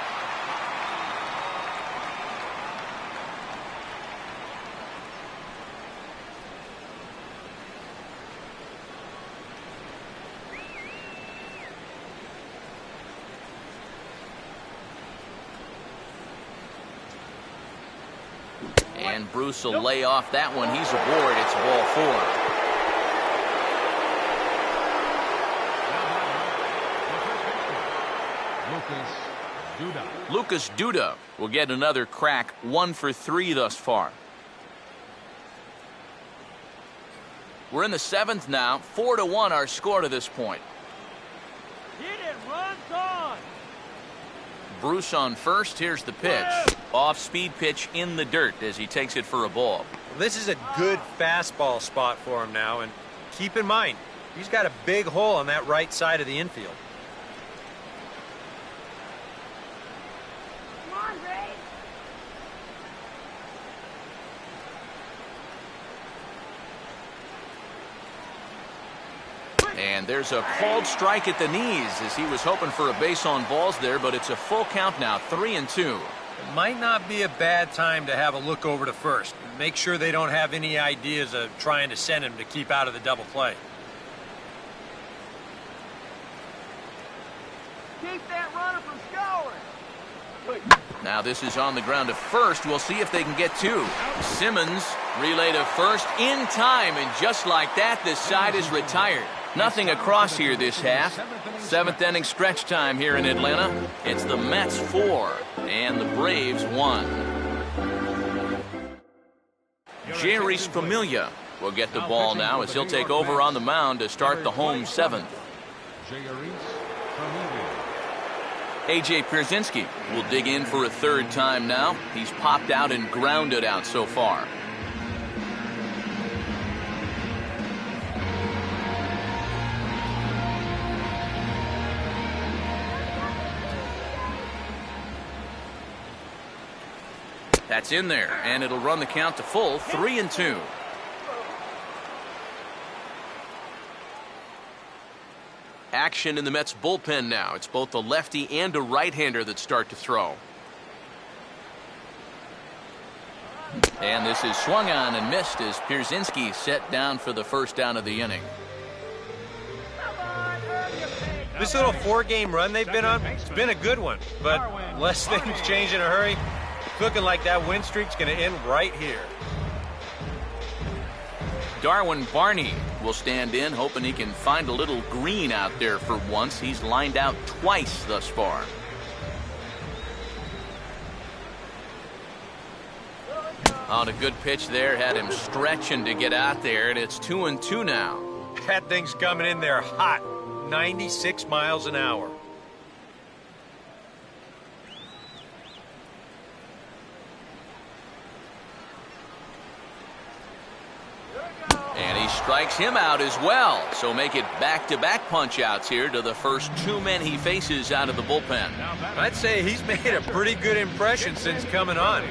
And Bruce will lay off that one. He's aboard. It's ball 4. Lucas Duda will get another crack. 1 for 3 thus far. We're in the 7th now. 4-1 our score to this point. Hit it, runs on. Bruce on first. Here's the pitch. Off-speed pitch in the dirt as he takes it for a ball. This is a good fastball spot for him now, and keep in mind, he's got a big hole on that right side of the infield. Come on, Ray. And there's a called strike at the knees as he was hoping for a base on balls there, but it's a full count now, 3-2. It might not be a bad time to have a look over to first. Make sure they don't have any ideas of trying to send him to keep out of the double play. Keep that runner from scoring. Now this is on the ground to first. We'll see if they can get two. Simmons relay to first in time, and just like that, this side is retired. Nothing across here this half. Seventh inning stretch time here in Atlanta. It's the Mets 4 and the Braves 1. Jeurys Familia will get the ball now as he'll take over on the mound to start the home seventh. A.J. Pierzynski will dig in for a third time now. He's popped out and grounded out so far. That's in there, and it'll run the count to full, 3-2. Action in the Mets bullpen now. It's both a lefty and a right-hander that start to throw. And this is swung on and missed as Pierzynski set down for the first down of the inning. This little 4-game run they've been on, it's been a good one, but unless things change in a hurry, it's looking like that win streak's going to end right here. Darwin Barney will stand in, hoping he can find a little green out there for once. He's lined out twice thus far. On a good pitch there, had him stretching to get out there, and it's 2-2 now. That thing's coming in there hot, 96 miles an hour. And he strikes him out as well. So make it back-to-back punch-outs here to the first two men he faces out of the bullpen. I'd say he's made a pretty good impression since coming on.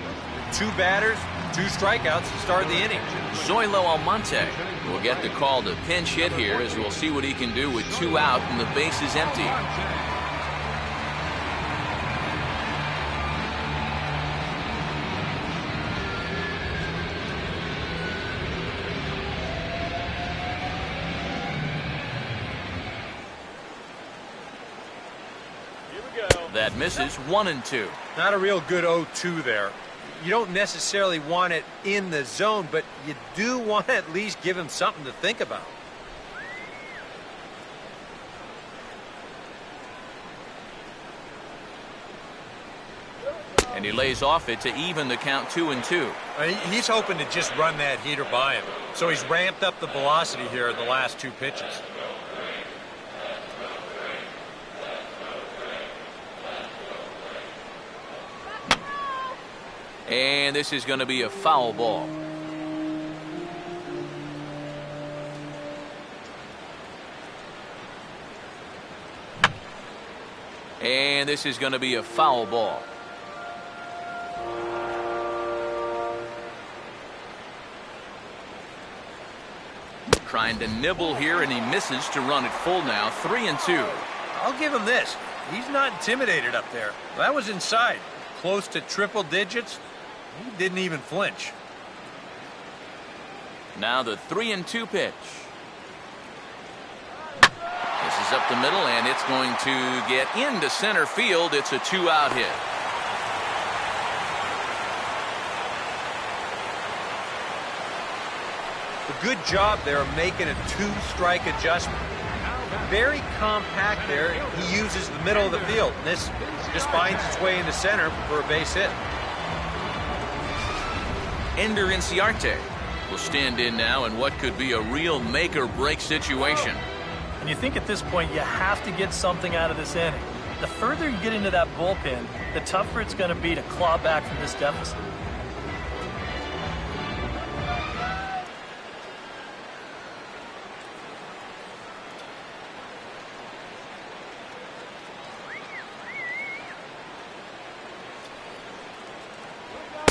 2 batters, 2 strikeouts to start the inning. Zoilo Almonte will get the call to pinch hit here as we'll see what he can do with 2 out and the base is empty. That misses, 1-2. Not a real good 0-2 there. You don't necessarily want it in the zone, but you do want to at least give him something to think about. And he lays off it to even the count 2-2. He's hoping to just run that heater by him. So he's ramped up the velocity here in the last 2 pitches. And this is going to be a foul ball. And this is going to be a foul ball. Trying to nibble here, and he misses to run it full now, 3-2. I'll give him this. He's not intimidated up there. That was inside. Close to triple digits. He didn't even flinch. Now the 3-2 pitch. This is up the middle, and it's going to get into center field. It's a 2-out hit. A good job there of making a 2-strike adjustment. Very compact there. He uses the middle of the field. This just finds its way into center for a base hit. Ender Inciarte will stand in now in what could be a real make-or-break situation. And you think at this point you have to get something out of this inning. The further you get into that bullpen, the tougher it's going to be to claw back from this deficit.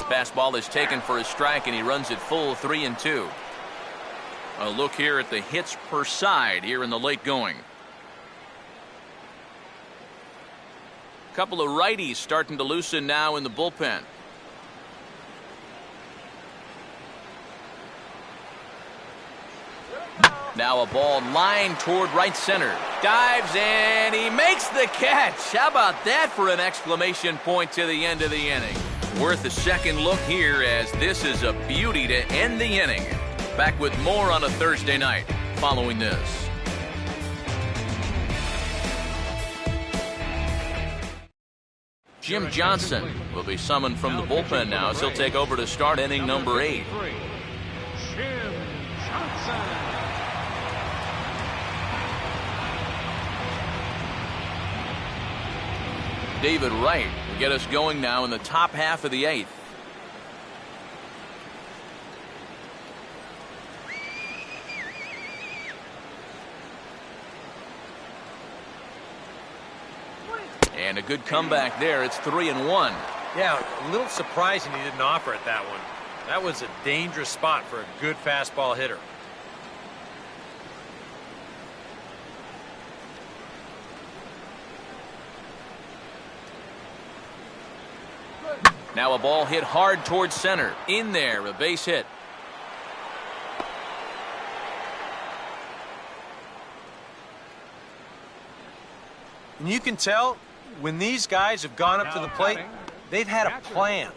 Fastball is taken for a strike, and he runs it full, 3-2. A look here at the hits per side here in the late going. Couple of righties starting to loosen now in the bullpen. Now a ball lined toward right center. Dives and he makes the catch. How about that for an exclamation point to the end of the inning? Worth a second look here, as this is a beauty to end the inning. Back with more on a Thursday night following this. Jim Johnson will be summoned from the bullpen now as he'll take over to start inning number 8. Jim Johnson. David Wright will get us going now in the top half of the 8th. And a good comeback there. It's 3-1. Yeah, a little surprising he didn't offer it that one. That was a dangerous spot for a good fastball hitter. Now a ball hit hard towards center. In there, a base hit. And you can tell when these guys have gone up to the plate, they've had a plan.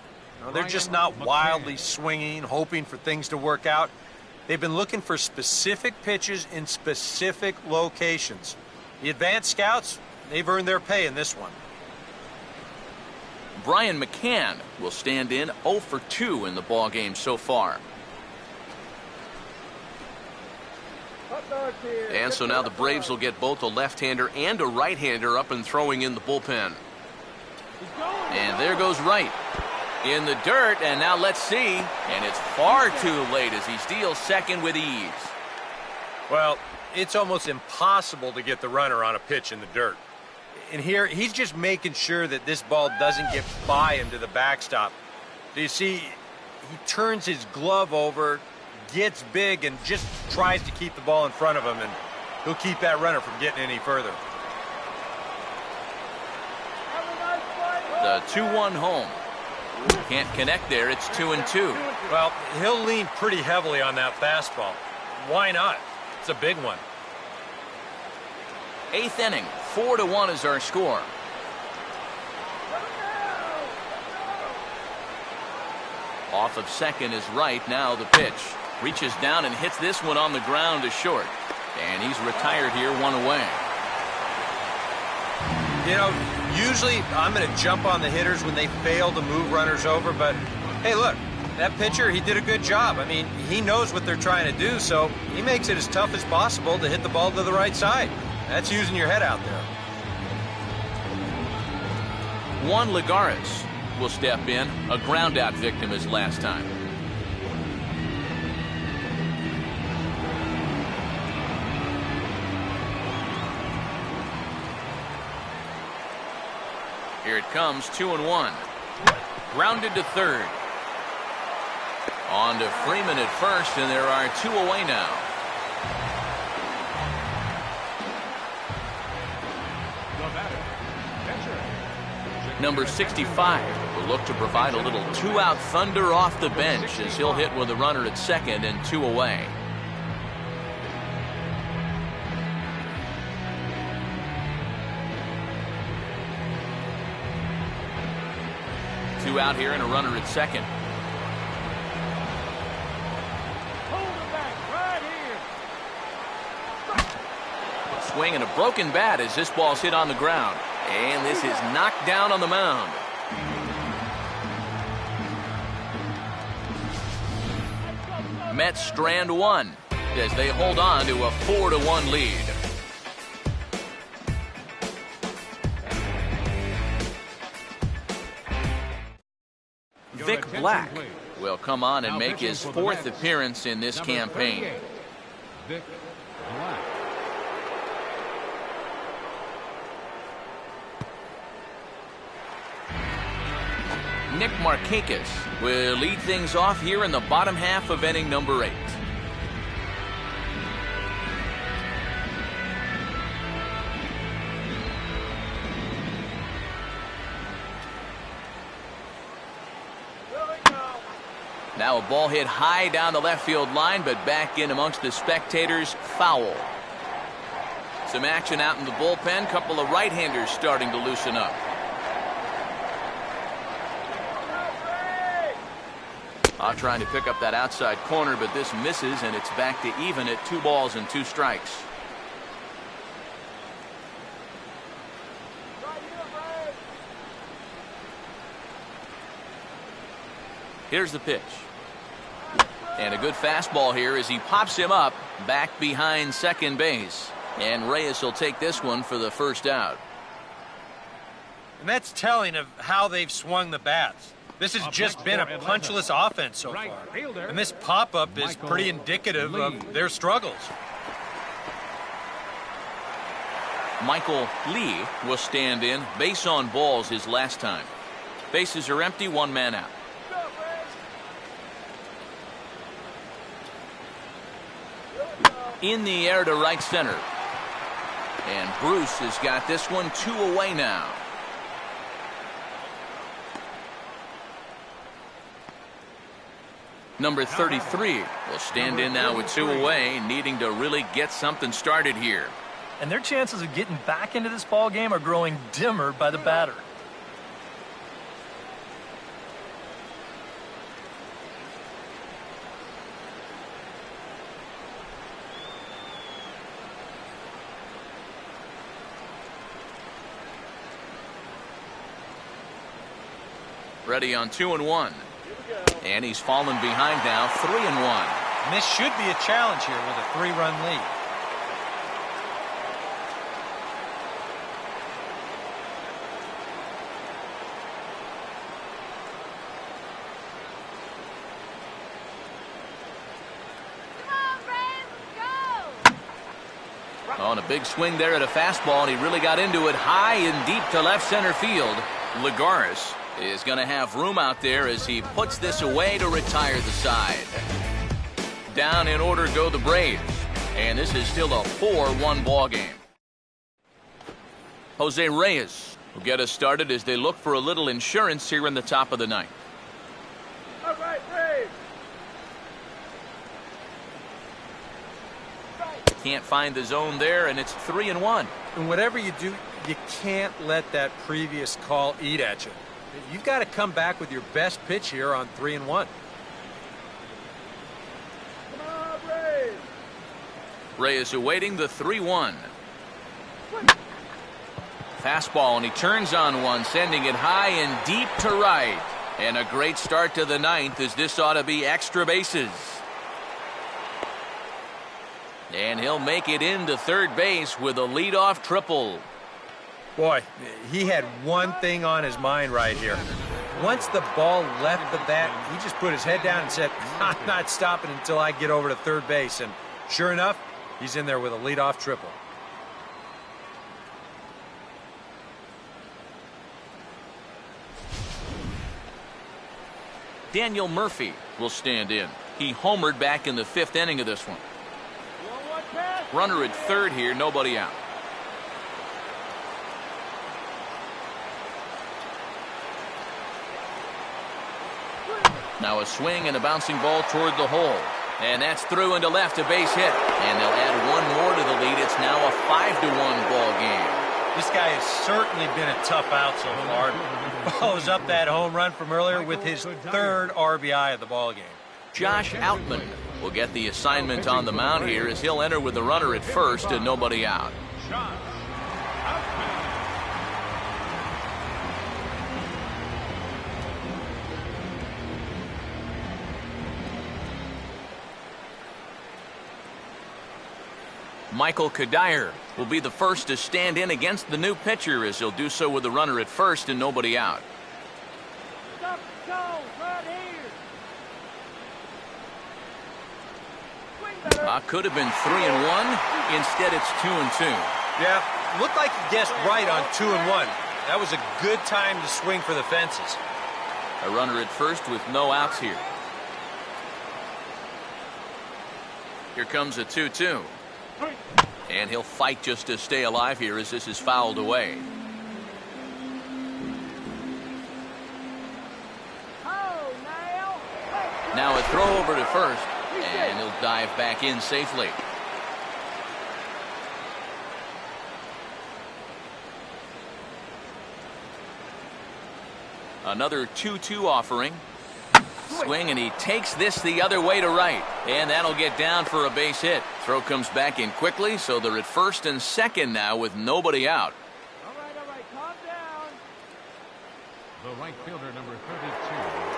They're just not wildly swinging, hoping for things to work out. They've been looking for specific pitches in specific locations. The advanced scouts, they've earned their pay in this one. Brian McCann will stand in 0 for 2 in the ballgame so far. And so now the Braves will get both a left-hander and a right-hander up and throwing in the bullpen. And there goes Wright in the dirt, and now let's see. And it's far too late as he steals second with ease. Well, it's almost impossible to get the runner on a pitch in the dirt. And here, he's just making sure that this ball doesn't get by him to the backstop. Do you see, he turns his glove over, gets big, and just tries to keep the ball in front of him, and he'll keep that runner from getting any further. The 2-1 home. Can't connect there. It's 2-2. Well, he'll lean pretty heavily on that fastball. Why not? It's a big one. 8th inning. 4-1 is our score. Off of second is Wright. Now the pitch. Reaches down and hits this one on the ground to short. And he's retired here, 1 away. You know, usually I'm going to jump on the hitters when they fail to move runners over, but hey, look, that pitcher, he did a good job. I mean, he knows what they're trying to do, so he makes it as tough as possible to hit the ball to the right side. That's using your head out there. Juan Lagares will step in, a ground-out victim as last time. Here it comes, 2-1. Grounded to third. On to Freeman at first, and there are 2 away now. Number 65 will look to provide a little 2-out thunder off the bench as he'll hit with a runner at second and 2 away. Two out here and a runner at second. Swing and a broken bat as this ball's hit on the ground. And this is knocked down on the mound. Mets strand 1 as they hold on to a 4-1 lead. Vic Black will come on and make his 4th appearance in this campaign. Vic Black. Nick Markakis will lead things off here in the bottom half of inning number 8. Now a ball hit high down the left field line, but back in amongst the spectators. Foul. Some action out in the bullpen. Couple of right-handers starting to loosen up. Trying to pick up that outside corner, but this misses, and it's back to even at 2 balls and 2 strikes. Here's the pitch. And a good fastball here as he pops him up back behind second base. And Reyes will take this one for the first out. And that's telling of how they've swung the bats. This has just been a punchless offense so far. And this pop-up is pretty indicative of their struggles. Michael Lee will stand in. Base on balls his last time. Bases are empty, 1 man out. In the air to right center. And Bruce has got this one 2 away now. Number 33 will stand in now with 2 away, needing to really get something started here. And their chances of getting back into this ball game are growing dimmer by the batter. Ready on 2-1. And he's fallen behind now, 3-1. And this should be a challenge here with a 3-run lead. On a big swing there at a fastball, and he really got into it high and deep to left center field. Lagares is going to have room out there as he puts this away to retire the side. Down in order go the Braves, and this is still a 4-1 ball game. Jose Reyes will get us started as they look for a little insurance here in the top of the 9th. All right, Braves. Can't find the zone there, and it's 3-1. And whatever you do, you can't let that previous call eat at you. You've got to come back with your best pitch here on 3-1. Come on, Braves. Reyes awaiting the 3-1. Fastball, and he turns on one, sending it high and deep to right. And a great start to the 9th, as this ought to be extra bases. And he'll make it into third base with a leadoff triple. Boy, he had one thing on his mind right here. Once the ball left the bat, he just put his head down and said, I'm not stopping until I get over to third base. And sure enough, he's in there with a leadoff triple. Daniel Murphy will stand in. He homered back in the 5th inning of this one. Runner at third here, nobody out. Now a swing and a bouncing ball toward the hole. And that's through into left, a base hit. And they'll add one more to the lead. It's now a 5-1 ball game. This guy has certainly been a tough out so far. He follows up that home run from earlier with his 3rd RBI of the ball game. Josh Outman will get the assignment on the mound here as he'll enter with the runner at first and nobody out. Michael Kadire will be the first to stand in against the new pitcher as he'll do so with the runner at first and nobody out. Stop the goal right here. Could have been 3-1. Instead, it's 2-2. Yeah, looked like he guessed right on 2-1. That was a good time to swing for the fences. A runner at first with no outs here. Here comes a 2-2. And he'll fight just to stay alive here as this is fouled away. Now a throw over to first, and he'll dive back in safely. Another 2-2 offering. Swing, and he takes this the other way to right. And that'll get down for a base hit. Throw comes back in quickly, so they're at first and second now with nobody out. All right, calm down. The right fielder, number 32,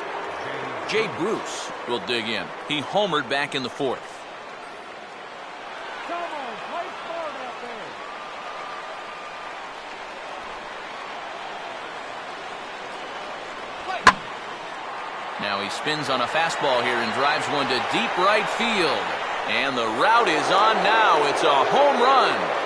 Jay Bruce will dig in. He homered back in the fourth. Come on, play smart out there. Now he spins on a fastball here and drives one to deep right field. And the route is on now. It's a home run.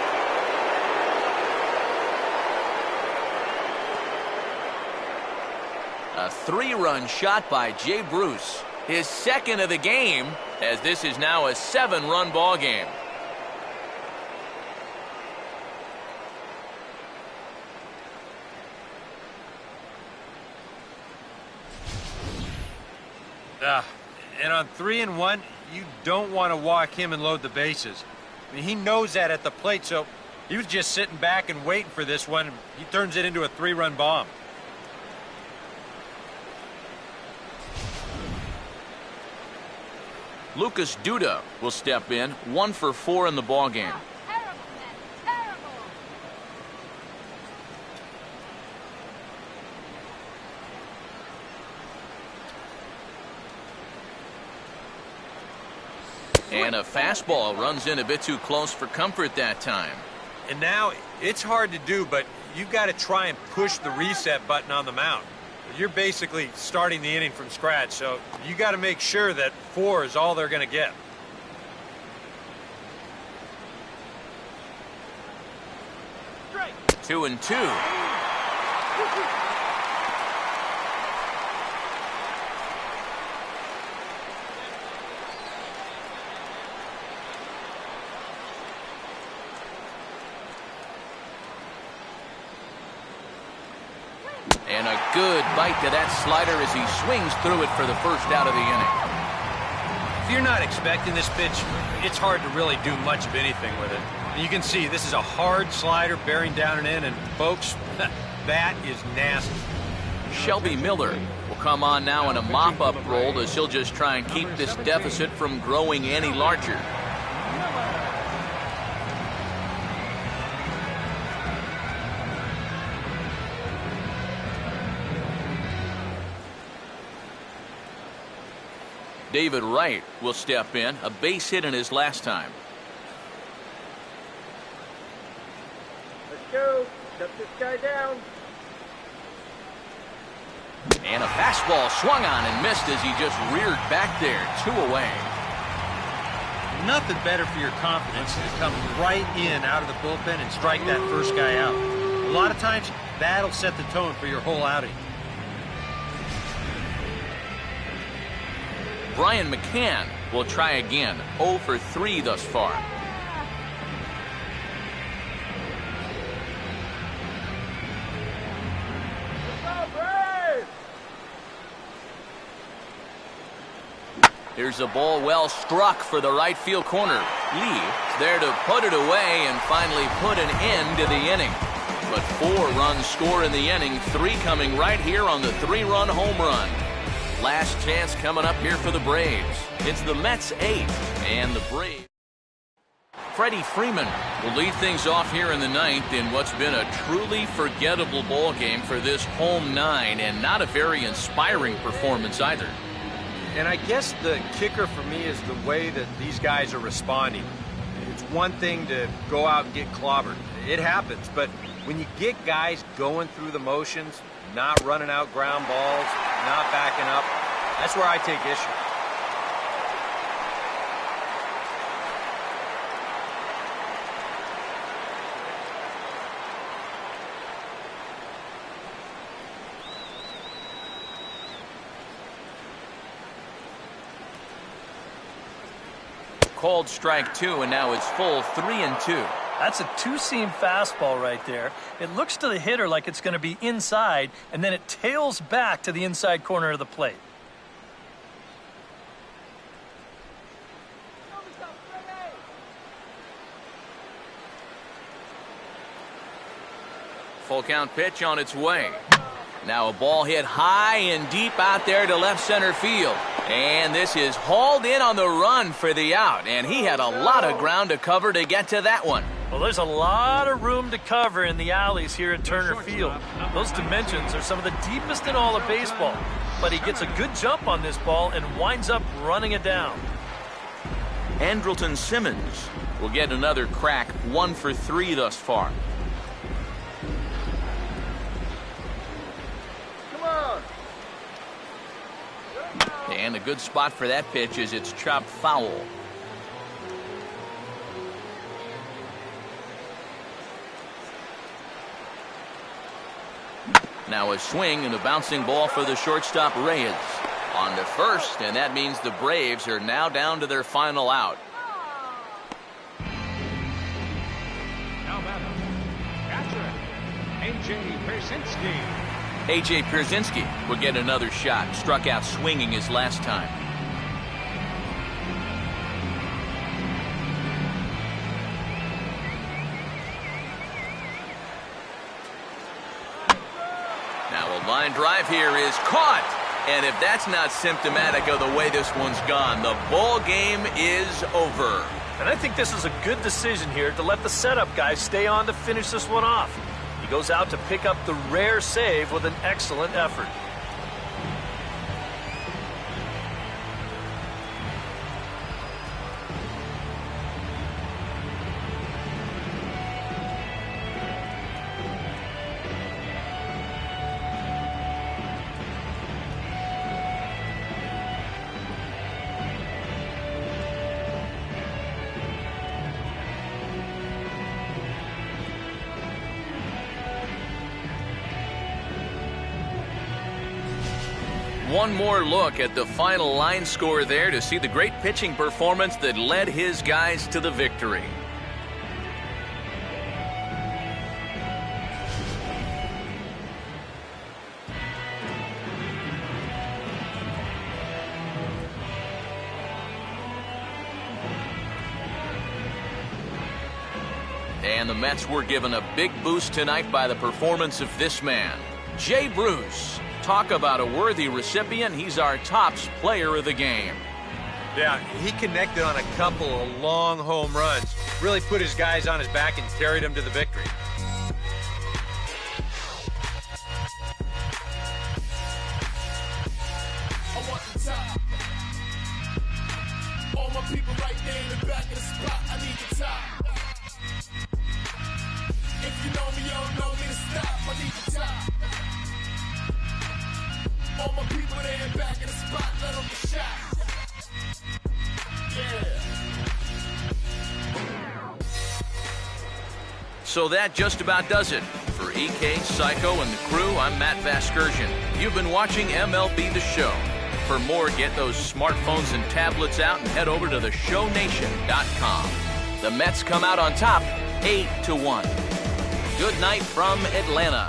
A 3-run shot by Jay Bruce. His second of the game, as this is now a 7-run ball game. And on 3-1, you don't want to walk him and load the bases. I mean, he knows that at the plate, so he was just sitting back and waiting for this one. He turns it into a 3-run bomb. Lucas Duda will step in, 1 for 4 in the ball game. Terrible, man, terrible. And a fastball runs in a bit too close for comfort that time. And now it's hard to do, but you've got to try and push the reset button on the mound. You're basically starting the inning from scratch, so you got to make sure that 4 is all they're going to get. Straight. 2-2. And a good bite to that slider as he swings through it for the first out of the inning. If you're not expecting this pitch, it's hard to really do much of anything with it. And you can see this is a hard slider bearing down and in, and folks, that is nasty. Shelby Miller will come on now in a mop-up role as he'll just try and keep this deficit from growing any larger. David Wright will step in, a base hit in his last time. Let's go. Shut this guy down. And a fastball swung on and missed as he just reared back there, 2 away. Nothing better for your confidence than to come right in out of the bullpen and strike that first guy out. A lot of times, that'll set the tone for your whole outing. Brian McCann will try again, 0 for 3 thus far. Here's a ball well struck for the right field corner. Lee there to put it away and finally put an end to the inning. But 4 runs score in the inning, 3 coming right here on the 3-run home run. Last chance coming up here for the Braves. It's the Mets 8 and the Braves. Freddie Freeman will lead things off here in the 9th in what's been a truly forgettable ball game for this home 9, and not a very inspiring performance either. And I guess the kicker for me is the way that these guys are responding. It's one thing to go out and get clobbered. It happens, but when you get guys going through the motions, not running out ground balls, not backing up, that's where I take issue. Called strike 2, and now it's full 3-2. That's a two-seam fastball right there. It looks to the hitter like it's going to be inside, and then it tails back to the inside corner of the plate. Full count pitch on its way. Now a ball hit high and deep out there to left center field. And this is hauled in on the run for the out. And he had a lot of ground to cover to get to that one. Well, there's a lot of room to cover in the alleys here at Turner Field. Those dimensions are some of the deepest in all of baseball. But he gets a good jump on this ball and winds up running it down. Andrelton Simmons will get another crack, 1 for 3 thus far. Come on. And a good spot for that pitch is it's chopped foul. Now a swing and a bouncing ball for the shortstop Reyes. On to first, and that means the Braves are now down to their final out. Now batting, catcher, A.J. Pierzynski. A.J. Pierzynski will get another shot. Struck out swinging his last time. Now a line drive here is caught. And if that's not symptomatic of the way this one's gone, the ball game is over. And I think this is a good decision here to let the setup guy stay on to finish this one off. He goes out to pick up the rare save with an excellent effort. One more look at the final line score there to see the great pitching performance that led his guys to the victory. And the Mets were given a big boost tonight by the performance of this man, Jay Bruce. Talk about a worthy recipient. He's our tops player of the game. Yeah, he connected on a couple of long home runs. Really put his guys on his back and carried them to the victory. I want the top. All my people right there in the back of the spot. I need the top. If you know me, you don't know me to stop. I need the top. All my people there in back of the spot, let them get shot. Yeah. So that just about does it. For EK, Psycho, and the crew, I'm Matt Vasgersian. You've been watching MLB The Show. For more, get those smartphones and tablets out and head over to theshownation.com. The Mets come out on top, 8-1. Good night from Atlanta.